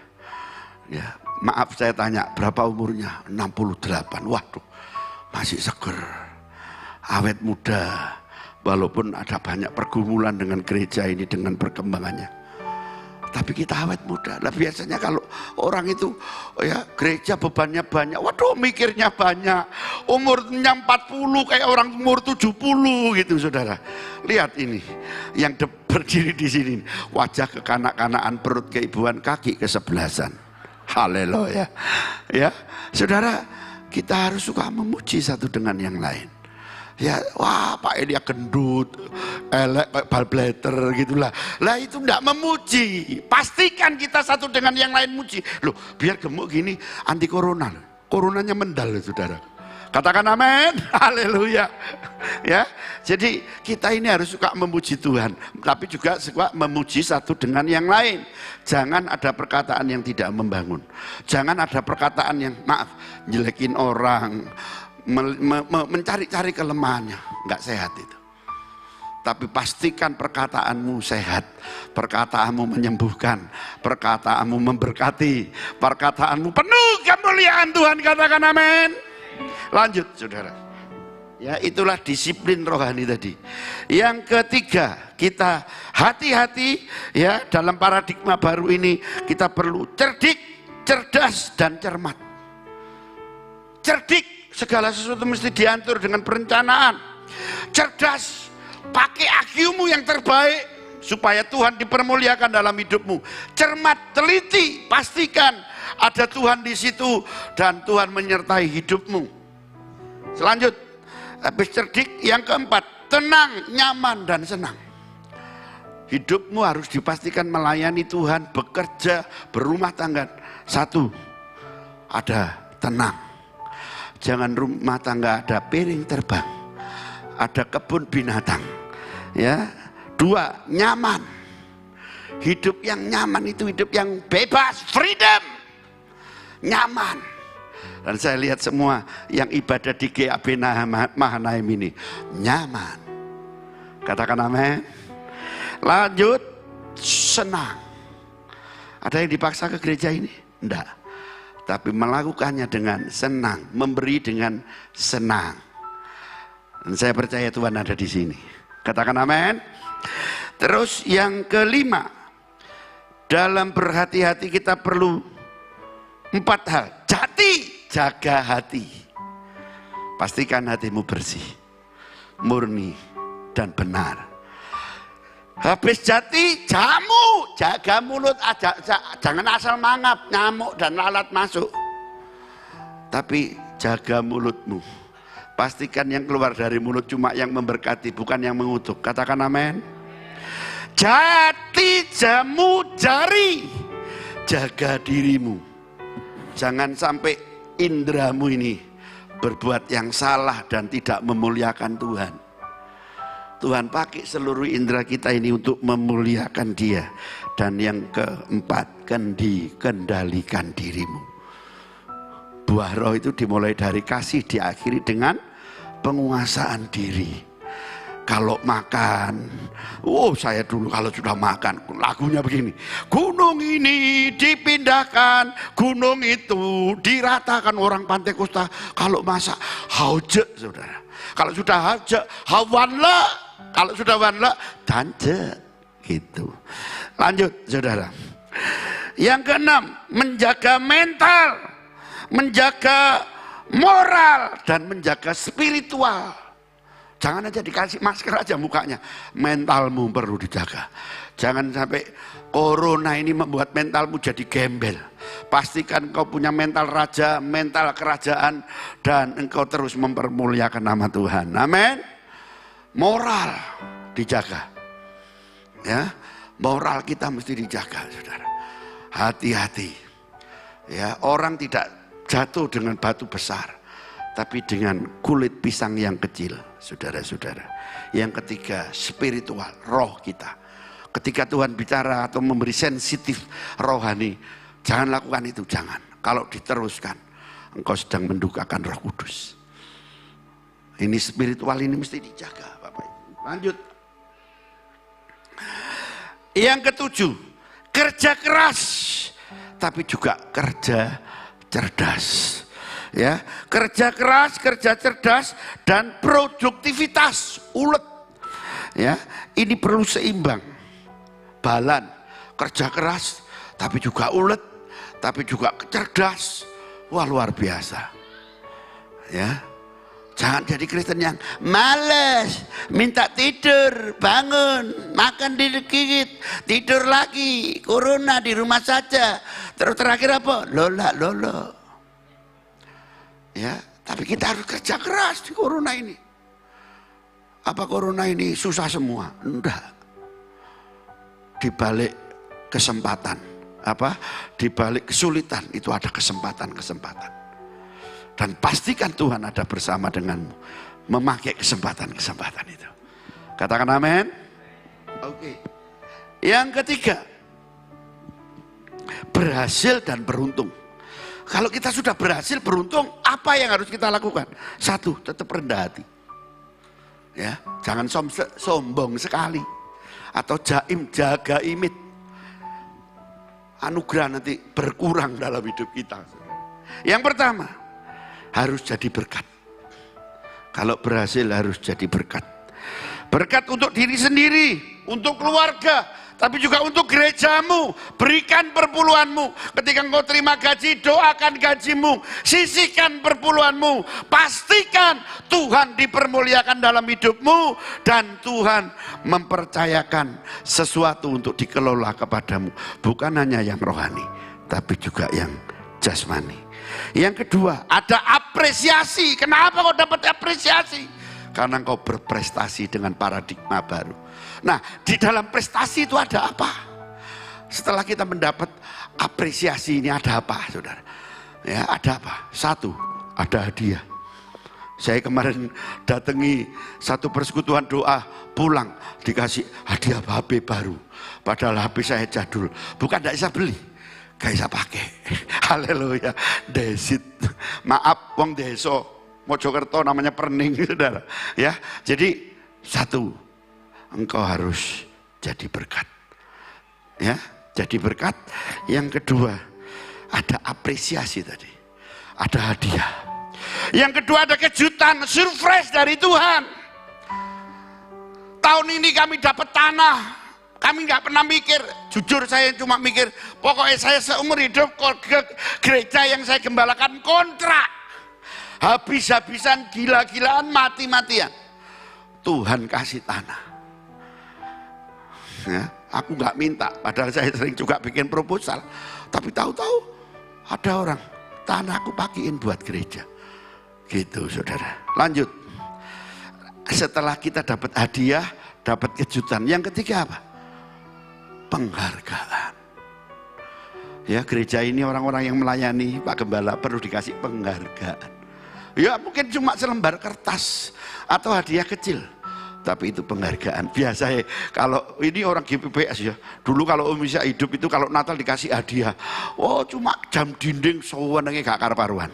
Ya, maaf saya tanya berapa umurnya? 68. Waduh, masih seger. Awet muda. Walaupun ada banyak pergumulan dengan gereja ini, dengan perkembangannya. Tapi kita awet muda. Nah, biasanya kalau orang itu ya gereja bebannya banyak, waduh mikirnya banyak. Umurnya 40 kayak orang umur 70 gitu, saudara. Lihat ini, yang berdiri di sini, wajah kekanak-kanakan, perut keibuan, kaki kesebelasan. Haleluya. Ya, saudara, kita harus suka memuji satu dengan yang lain. Ya, wah Pak Elia gendut, elek kayak balblater gitulah. Lah itu enggak memuji. Pastikan kita satu dengan yang lain muji. Loh, biar gemuk gini anti corona. Coronanya mendal, saudara. Katakan amin. Haleluya. Ya. Jadi kita ini harus suka memuji Tuhan, tapi juga suka memuji satu dengan yang lain. Jangan ada perkataan yang tidak membangun. Jangan ada perkataan yang maaf, jelekin orang, mencari-cari kelemahannya, nggak sehat itu. Tapi pastikan perkataanmu sehat, perkataanmu menyembuhkan, perkataanmu memberkati, perkataanmu penuh kemuliaan Tuhan. Katakan amin. Lanjut, saudara. Ya, itulah disiplin rohani tadi. Yang ketiga, kita hati-hati ya, dalam paradigma baru ini kita perlu cerdik, cerdas dan cermat. Cerdik, segala sesuatu mesti diatur dengan perencanaan. Cerdas, pakai IQ-mu yang terbaik supaya Tuhan dipermuliakan dalam hidupmu. Cermat, teliti, pastikan ada Tuhan di situ dan Tuhan menyertai hidupmu. Selanjut, habis cerdik, yang keempat, tenang, nyaman dan senang. Hidupmu harus dipastikan melayani Tuhan, bekerja, berumah tangga. Satu, ada tenang. Jangan rumah tangga ada piring terbang, ada kebun binatang. Ya. Dua, nyaman. Hidup yang nyaman itu hidup yang bebas, freedom. Nyaman. Dan saya lihat semua yang ibadah di GAB Mahanaim ini nyaman. Katakan amin. Lanjut, senang. Ada yang dipaksa ke gereja ini? Enggak. Tapi melakukannya dengan senang, memberi dengan senang. Dan saya percaya Tuhan ada di sini. Katakan amin. Terus yang kelima, dalam berhati-hati kita perlu 4 hal. Jati, jaga hati. Pastikan hatimu bersih, murni dan benar. Habis jati, jamu, jaga mulut aja, jangan asal mangap, nyamuk dan lalat masuk. Tapi jaga mulutmu. Pastikan yang keluar dari mulut cuma yang memberkati, bukan yang mengutuk. Katakan amin. Jati, jamu, jari, jaga dirimu. Jangan sampai indramu ini berbuat yang salah dan tidak memuliakan Tuhan. Tuhan pakai seluruh indera kita ini untuk memuliakan Dia. Dan yang keempat, kendalikan dirimu. Buah roh itu dimulai dari kasih, diakhiri dengan penguasaan diri. Kalau makan, saya dulu kalau sudah makan, lagunya begini. Gunung ini dipindahkan, gunung itu diratakan. Orang Pantai Kosta kalau masak, haujek, saudara. Kalau sudah haujek, hawanlah. Kalau sudah one love, danjek gitu. Lanjut saudara. Yang keenam, menjaga mental, menjaga moral, dan menjaga spiritual. Jangan aja dikasih masker aja mukanya, mentalmu perlu dijaga. Jangan sampai corona ini membuat mentalmu jadi gembel. Pastikan kau punya mental raja, mental kerajaan, dan engkau terus mempermuliakan nama Tuhan. Amin. Moral dijaga. Ya, moral kita mesti dijaga, saudara. Hati-hati. Ya, orang tidak jatuh dengan batu besar, tapi dengan kulit pisang yang kecil, saudara-saudara. Yang ketiga, spiritual, roh kita. Ketika Tuhan bicara atau memberi sensitif rohani, jangan lakukan itu, jangan. Kalau diteruskan, engkau sedang mendukakan Roh Kudus. Ini spiritual, ini mesti dijaga, Bapak Ibu. Lanjut. Yang ketujuh, kerja keras, tapi juga kerja cerdas. Ya, kerja keras, kerja cerdas, dan produktivitas ulet. Ya, ini perlu seimbang. Balan, kerja keras, tapi juga ulet, tapi juga cerdas. Wah, luar biasa. Ya, jangan jadi Kristen yang malas, minta tidur, bangun, makan digigit, tidur lagi, corona di rumah saja. Terus terakhir apa? Lola. Ya, tapi kita harus kerja keras di corona ini. Apa corona ini susah semua? Enggak. Di balik kesempatan, di balik kesulitan itu ada kesempatan-kesempatan. Dan pastikan Tuhan ada bersama denganmu memakai kesempatan-kesempatan itu. Katakan amin. Oke. Yang ketiga, berhasil dan beruntung. Kalau kita sudah berhasil beruntung, apa yang harus kita lakukan? Satu, tetap rendah hati. Ya, jangan sombong sekali. Atau jaim, jaga imit. Anugerah nanti berkurang dalam hidup kita. Yang pertama, harus jadi berkat. Kalau berhasil harus jadi berkat. Berkat untuk diri sendiri, untuk keluarga, tapi juga untuk gerejamu. Berikan perpuluhanmu. Ketika engkau terima gaji, doakan gajimu. Sisihkan perpuluhanmu. Pastikan Tuhan dipermuliakan dalam hidupmu. Dan Tuhan mempercayakan sesuatu untuk dikelola kepadamu. Bukan hanya yang rohani, tapi juga yang jasmani. Yang kedua, ada apresiasi. Kenapa kau dapat apresiasi? Karena engkau berprestasi dengan paradigma baru. Nah, di dalam prestasi itu ada apa? Setelah kita mendapat apresiasi ini ada apa, saudara? Ya, ada apa? Satu, ada hadiah. Saya kemarin datangi satu persekutuan doa, pulang dikasih hadiah HP baru. Padahal HP saya jadul, bukan tidak bisa beli, gak bisa pakai. Haleluya, desit. Maaf, wong deso Mojokerto namanya Perning, saudara. Ya, jadi satu, engkau harus jadi berkat. Ya, jadi berkat. Yang kedua, ada apresiasi tadi. Ada hadiah. Yang kedua ada kejutan, surprise dari Tuhan. Tahun ini kami dapat tanah. Kami nggak pernah mikir, jujur saya cuma mikir, pokoknya saya seumur hidup ke gereja yang saya gembalakan kontrak. Habis-habisan, gila-gilaan, mati-matian. Tuhan kasih tanah. Ya, aku nggak minta, padahal saya sering juga bikin proposal. Tapi tahu-tahu ada orang, tanah aku pakein buat gereja. Gitu, saudara. Lanjut. Setelah kita dapat hadiah, dapat kejutan. Yang ketiga apa? Penghargaan. Ya, gereja ini orang-orang yang melayani Pak Gembala perlu dikasih penghargaan. Ya, mungkin cuma selembar kertas atau hadiah kecil. Tapi itu penghargaan. Biasa ya, kalau ini orang GPPS ya, dulu kalau Indonesia hidup itu kalau Natal dikasih hadiah, oh cuma jam dinding sewenangnya gak karu-karuan.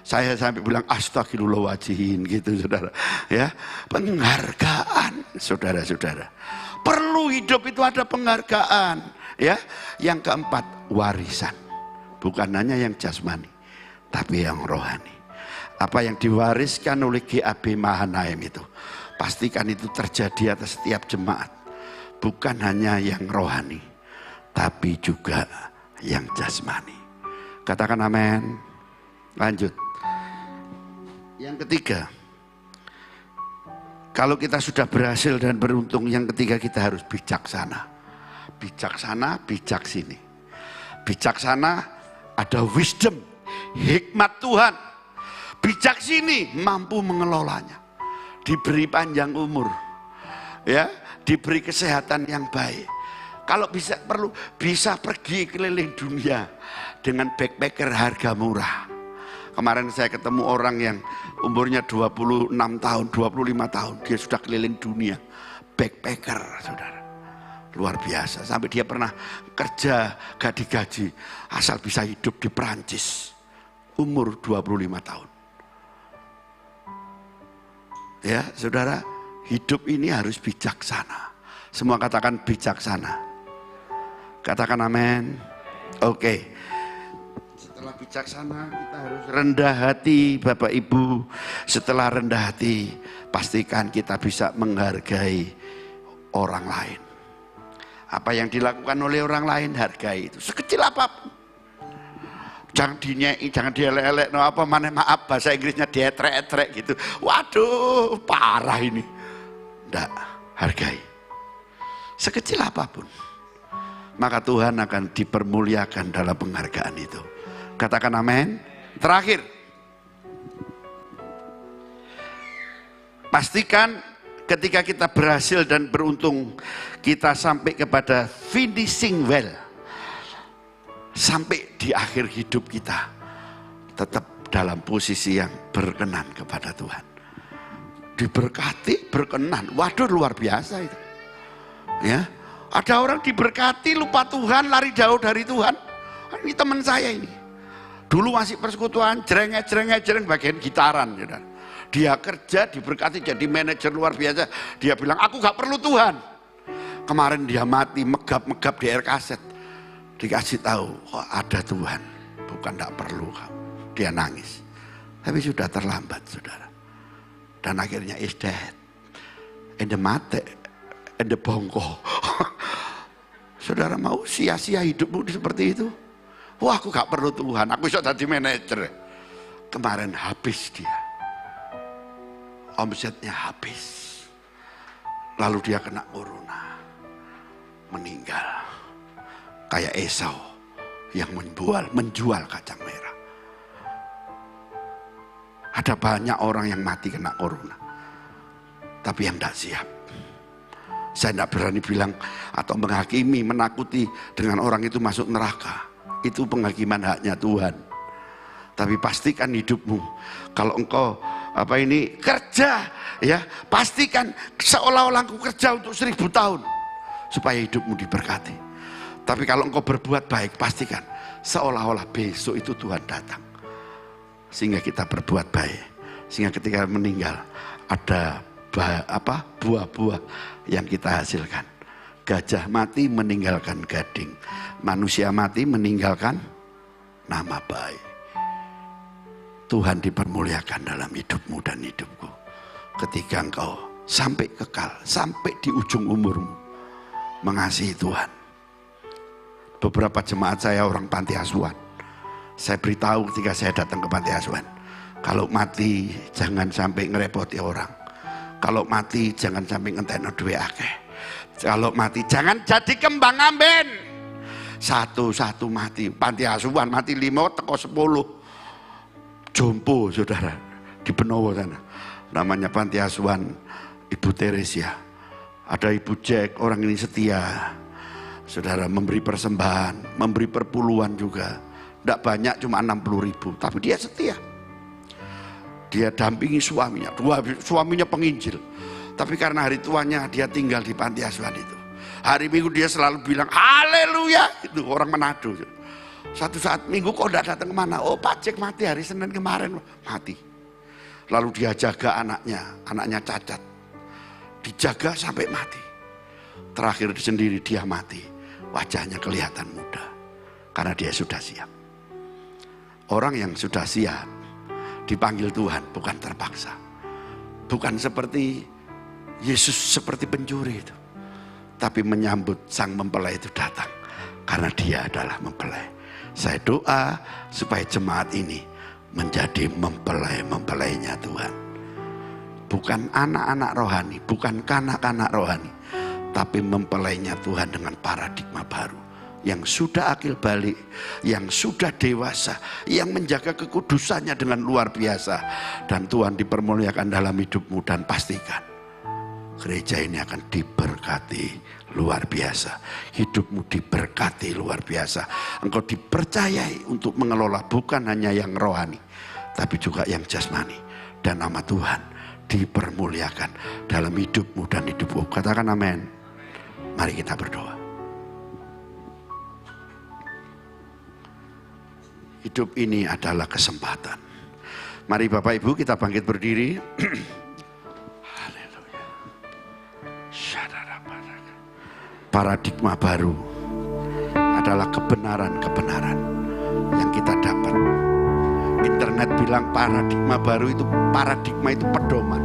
Saya sampai bilang astagfirullahaladzim gitu, saudara. Ya, penghargaan, saudara-saudara. Perlu hidup itu ada penghargaan. Ya, yang keempat, warisan. Bukan hanya yang jasmani, tapi yang rohani. Apa yang diwariskan oleh GAB Mahanaim itu pastikan itu terjadi atas setiap jemaat. Bukan hanya yang rohani, tapi juga yang jasmani. Katakan amin. Lanjut. Yang ketiga, kalau kita sudah berhasil dan beruntung, yang ketiga kita harus bijaksana. Bijaksana, bijak sini. Bijaksana ada wisdom, hikmat Tuhan. Bijak sini mampu mengelolanya. Diberi panjang umur. Ya, diberi kesehatan yang baik. Kalau bisa pergi keliling dunia dengan backpacker harga murah. Kemarin saya ketemu orang yang umurnya 26 tahun, 25 tahun. Dia sudah keliling dunia. Backpacker, saudara. Luar biasa. Sampai dia pernah kerja gak digaji. Asal bisa hidup di Perancis. Umur 25 tahun. Ya, saudara. Hidup ini harus bijaksana. Semua katakan bijaksana. Katakan amin. Oke. Setelah bijaksana kita harus rendah hati Bapak Ibu. Setelah rendah hati pastikan kita bisa menghargai orang lain. Apa yang dilakukan oleh orang lain hargai itu. Sekecil apapun. Jangan dinyai, jangan dielek-elek. No apa mana maaf bahasa Inggrisnya dietrek-etrek gitu. Waduh parah ini. Enggak, hargai. Sekecil apapun. Maka Tuhan akan dipermuliakan dalam penghargaan itu. Katakan amin. Terakhir. Pastikan ketika kita berhasil dan beruntung, kita sampai kepada finishing well. Sampai di akhir hidup kita. Tetap dalam posisi yang berkenan kepada Tuhan. Diberkati, berkenan. Waduh luar biasa itu. Ya, ada orang diberkati lupa Tuhan, lari jauh dari Tuhan. Ini teman saya ini. Dulu masih persekutuan, jereng bagian gitaran. Ya. Dia kerja, diberkati jadi manajer luar biasa. Dia bilang, aku gak perlu Tuhan. Kemarin dia mati, megap-megap di air kaset. Dikasih tahu, kok ada Tuhan. Bukan gak perlu. Dia nangis. Tapi sudah terlambat, saudara. Dan akhirnya is dead. Ende mate. Ende bongko. Saudara mau sia-sia hidupmu seperti itu? Wah aku gak perlu Tuhan. Aku bisa jadi manajer. Kemarin habis dia. Omsetnya habis. Lalu dia kena corona. Meninggal. Kayak Esau yang menjual kacang merah. Ada banyak orang yang mati kena corona. Tapi yang tidak siap. Saya tidak berani bilang atau menghakimi, menakuti dengan orang itu masuk neraka. Itu penghakiman haknya Tuhan. Tapi pastikan hidupmu. Kalau engkau kerja, ya pastikan seolah-olah engkau kerja untuk 1000 tahun. Supaya hidupmu diberkati. Tapi kalau engkau berbuat baik, pastikan seolah-olah besok itu Tuhan datang. Sehingga kita berbuat baik. Sehingga ketika meninggal ada buah-buah yang kita hasilkan. Gajah mati meninggalkan gading. Manusia mati meninggalkan nama baik. Tuhan dipermuliakan dalam hidupmu dan hidupku. Ketika engkau sampai kekal, sampai di ujung umurmu mengasihi Tuhan. Beberapa jemaat saya orang panti asuhan. Saya beritahu ketika saya datang ke panti asuhan, kalau mati jangan sampai ngerepoti orang. Kalau mati jangan sampai ngentekno duwe akeh. Kalau mati jangan jadi kembang amben. Satu-satu mati. Panti asuhan mati 5 teko 10. Jompo saudara di Benowo sana. Namanya panti asuhan Ibu Teresia. Ada Ibu Jack, orang ini setia. Saudara memberi persembahan, memberi perpuluhan juga. Tidak banyak, cuma 60.000. Tapi dia setia. Dia dampingi suaminya. Suaminya penginjil. Tapi karena hari tuanya dia tinggal di panti asuhan itu. Hari Minggu dia selalu bilang, haleluya. Itu orang Manado. Satu saat Minggu kok tidak datang kemana? Oh Pak Jack mati hari Senin kemarin. Mati. Lalu dia jaga anaknya cacat. Dijaga sampai mati. Terakhir sendiri dia mati. Wajahnya kelihatan muda. Karena dia sudah siap. Orang yang sudah siap dipanggil Tuhan bukan terpaksa. Bukan seperti Yesus seperti pencuri itu, tapi menyambut sang mempelai itu datang, karena dia adalah mempelai. Saya doa supaya jemaat ini menjadi mempelai-mempelainya Tuhan. Bukan anak-anak rohani, bukan kanak-kanak rohani, tapi mempelainya Tuhan dengan paradigma baru. Yang sudah akil balik, yang sudah dewasa, yang menjaga kekudusannya dengan luar biasa. Dan Tuhan dipermuliakan dalam hidupmu, dan pastikan gereja ini akan diberkati luar biasa. Hidupmu diberkati luar biasa. Engkau dipercayai untuk mengelola bukan hanya yang rohani, tapi juga yang jasmani. Dan nama Tuhan dipermuliakan dalam hidupmu dan hidupku. Katakan amin. Mari kita berdoa. Hidup ini adalah kesempatan. Mari Bapak Ibu kita bangkit berdiri. Haleluya. Paradigma baru adalah kebenaran-kebenaran yang kita dapat. Internet bilang paradigma baru itu, paradigma itu pedoman.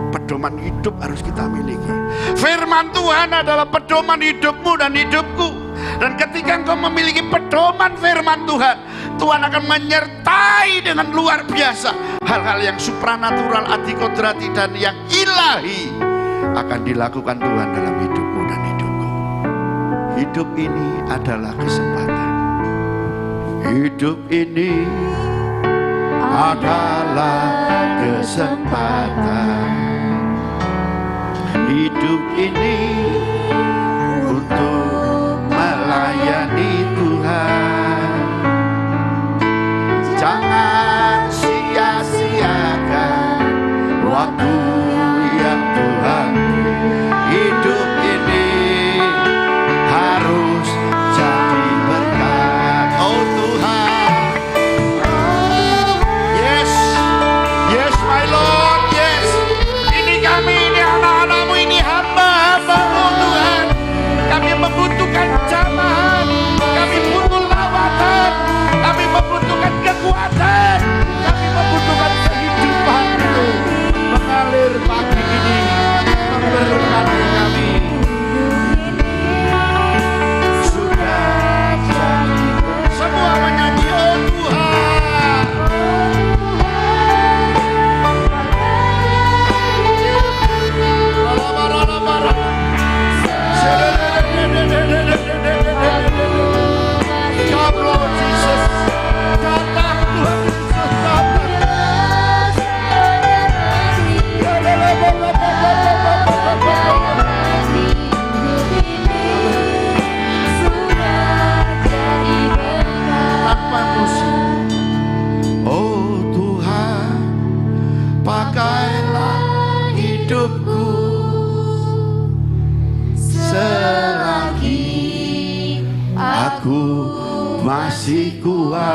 Pedoman hidup harus kita miliki. Firman Tuhan adalah pedoman hidupmu dan hidupku. Dan ketika engkau memiliki pedoman firman Tuhan, Tuhan akan menyertai dengan luar biasa. Hal-hal yang supranatural, adikodrati dan yang ilahi akan dilakukan Tuhan dalam hidupmu dan hidupku. Hidup ini adalah kesempatan. Hidup ini adalah kesempatan. Hidup ini untuk melayani Tuhan. Jangan sia-siakan waktu yang Tuhan. Hidup ini harus jadi berkat. Oh Tuhan, yes, yes my Lord, yes. Ini kami, ini anak-anakmu, ini hamba-hambamu Tuhan. Kami membutuhkan jamahan, kami butuh lawatan, kami membutuhkan kekuatan, kami membutuhkan kehidupan itu mengalir pagi ini, memberkati kami. Sudah jadi semua menyanyi oh Tuhan. Come Lord Jesus, datang Tuhan Yesus, tanpa musuh. Oh Tuhan, pakailah hidupku selagi aku masih kuat.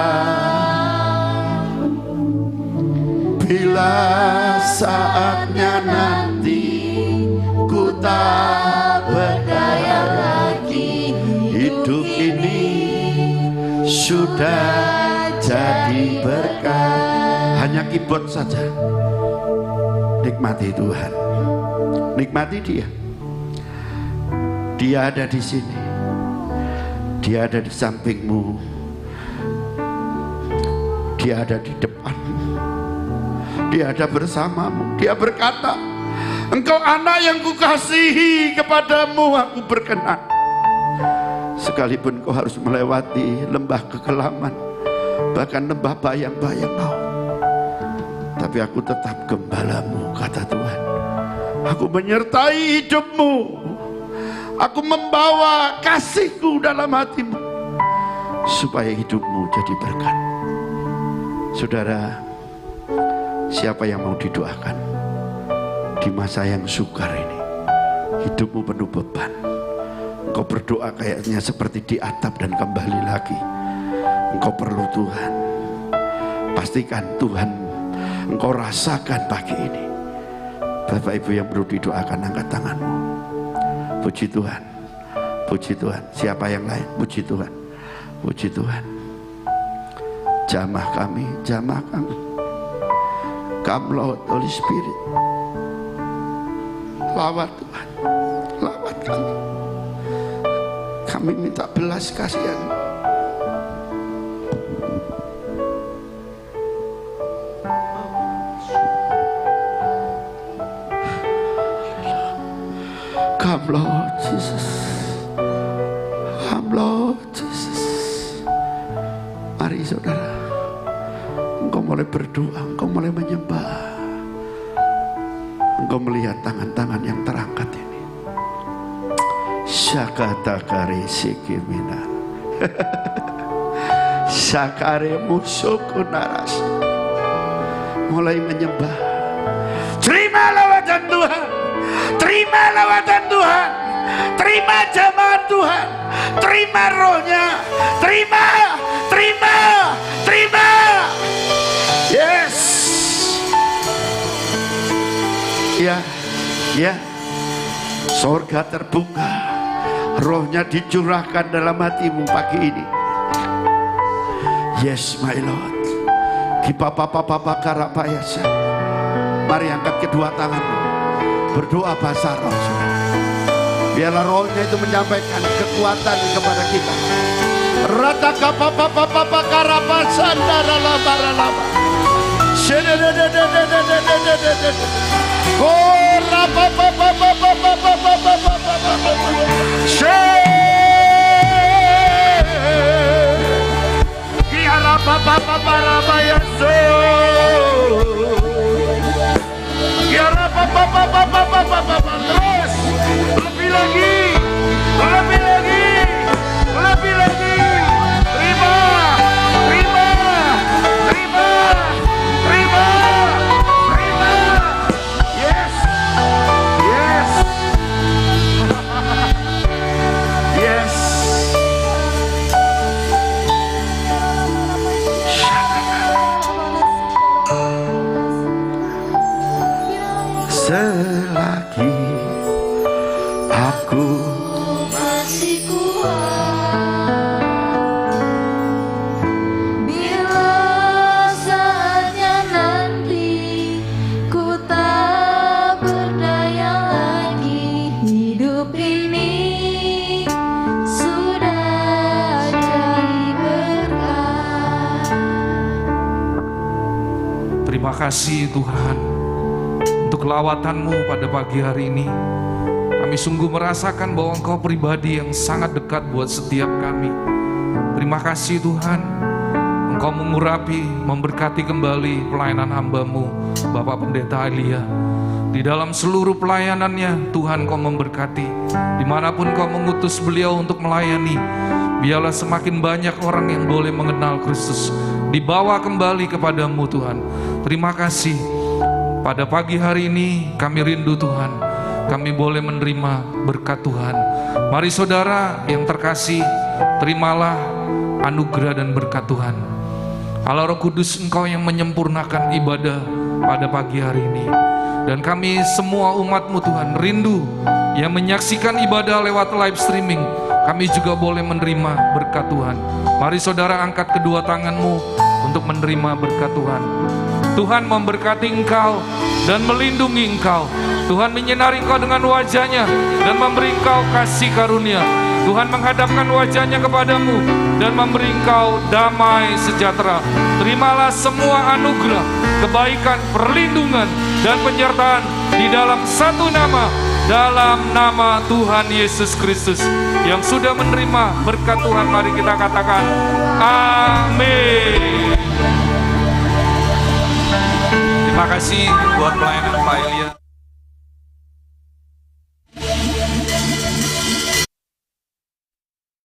Bila saatnya nanti ku tak berdaya lagi, hidup ini sudah jadi berkat. Hanya keyboard saja. Nikmati Tuhan, nikmati Dia. Dia ada di sini, Dia ada di sampingmu, Dia ada di depanmu, Dia ada bersamamu. Dia berkata, engkau anak yang kukasihi, kepadamu aku berkenan. Sekalipun kau harus melewati lembah kekelaman, bahkan lembah bayang-bayang maut, tapi aku tetap gembalamu, kata Tuhan. Aku menyertai hidupmu. Aku membawa kasihku dalam hatimu supaya hidupmu jadi berkat. Saudara, siapa yang mau didoakan di masa yang sukar ini? Hidupmu penuh beban. Engkau berdoa kayaknya seperti di atap dan kembali lagi. Engkau perlu Tuhan. Pastikan Tuhan engkau rasakan pagi ini. Bapak Ibu yang perlu didoakan, angkat tanganmu. Puji Tuhan, puji Tuhan. Siapa yang lain? Puji Tuhan, puji Tuhan. Jamah kami, jamah kami. Come Lord, Holy Spirit. Lawat Tuhan, lawat kami. Kami minta belas kasihan. Come Lord Jesus, come Lord Jesus. Mari saudara, engkau mulai berdoa, engkau mulai menyembah. Engkau melihat tangan-tangan yang terangkat ini. Syakatakare sikimina. Sakare musuku naras. Mulai menyembah. Terima lawatan Tuhan. Terima lawatan Tuhan. Terima jamaah Tuhan. Terima rohnya. Terima. Terima. Terima. Yes. Ya, ya. Sorga terbuka. Rohnya dicurahkan dalam hatimu pagi ini. Yes my Lord. Kipapa-papa karapayasa. Mari angkat kedua tanganmu. Berdoa bahasa roh. Biarlah rohnya itu menyampaikan kekuatan kepada kita. Rata kapapa-papa karapasanda laba-laba. Terus lebih lagi, lebih lagi, lebih lagi. Terima, terima, terima, terima, terima. Yes, yes, yes. Selagi aku masih kuat, bila saatnya nanti ku tak berdaya lagi, hidup ini sudah jadi berkah. Terima kasih Tuhan untuk lawatan-Mu pada pagi hari ini. Kami sungguh merasakan bahwa Engkau pribadi yang sangat dekat buat setiap kami. Terima kasih Tuhan, Engkau mengurapi, memberkati kembali pelayanan hamba-Mu, Bapak Pendeta Elia. Di dalam seluruh pelayanannya, Tuhan Kau memberkati. Dimanapun Kau mengutus beliau untuk melayani, biarlah semakin banyak orang yang boleh mengenal Kristus, dibawa kembali kepadamu Tuhan. Terima kasih. Pada pagi hari ini kami rindu Tuhan, kami boleh menerima berkat Tuhan. Mari saudara yang terkasih, terimalah anugerah dan berkat Tuhan. Allah Roh Kudus, Engkau yang menyempurnakan ibadah pada pagi hari ini. Dan kami semua umat-Mu Tuhan rindu yang menyaksikan ibadah lewat live streaming, kami juga boleh menerima berkat Tuhan. Mari saudara angkat kedua tanganmu untuk menerima berkat Tuhan. Tuhan memberkati engkau dan melindungi engkau. Tuhan menyinari engkau dengan wajahnya dan memberi engkau kasih karunia. Tuhan menghadapkan wajahnya kepadamu dan memberi engkau damai sejahtera. Terimalah semua anugerah, kebaikan, perlindungan, dan penyertaan di dalam satu nama, dalam nama Tuhan Yesus Kristus. Yang sudah menerima berkat Tuhan, mari kita katakan amin. Terima kasih buat pelayanan Pak Elia.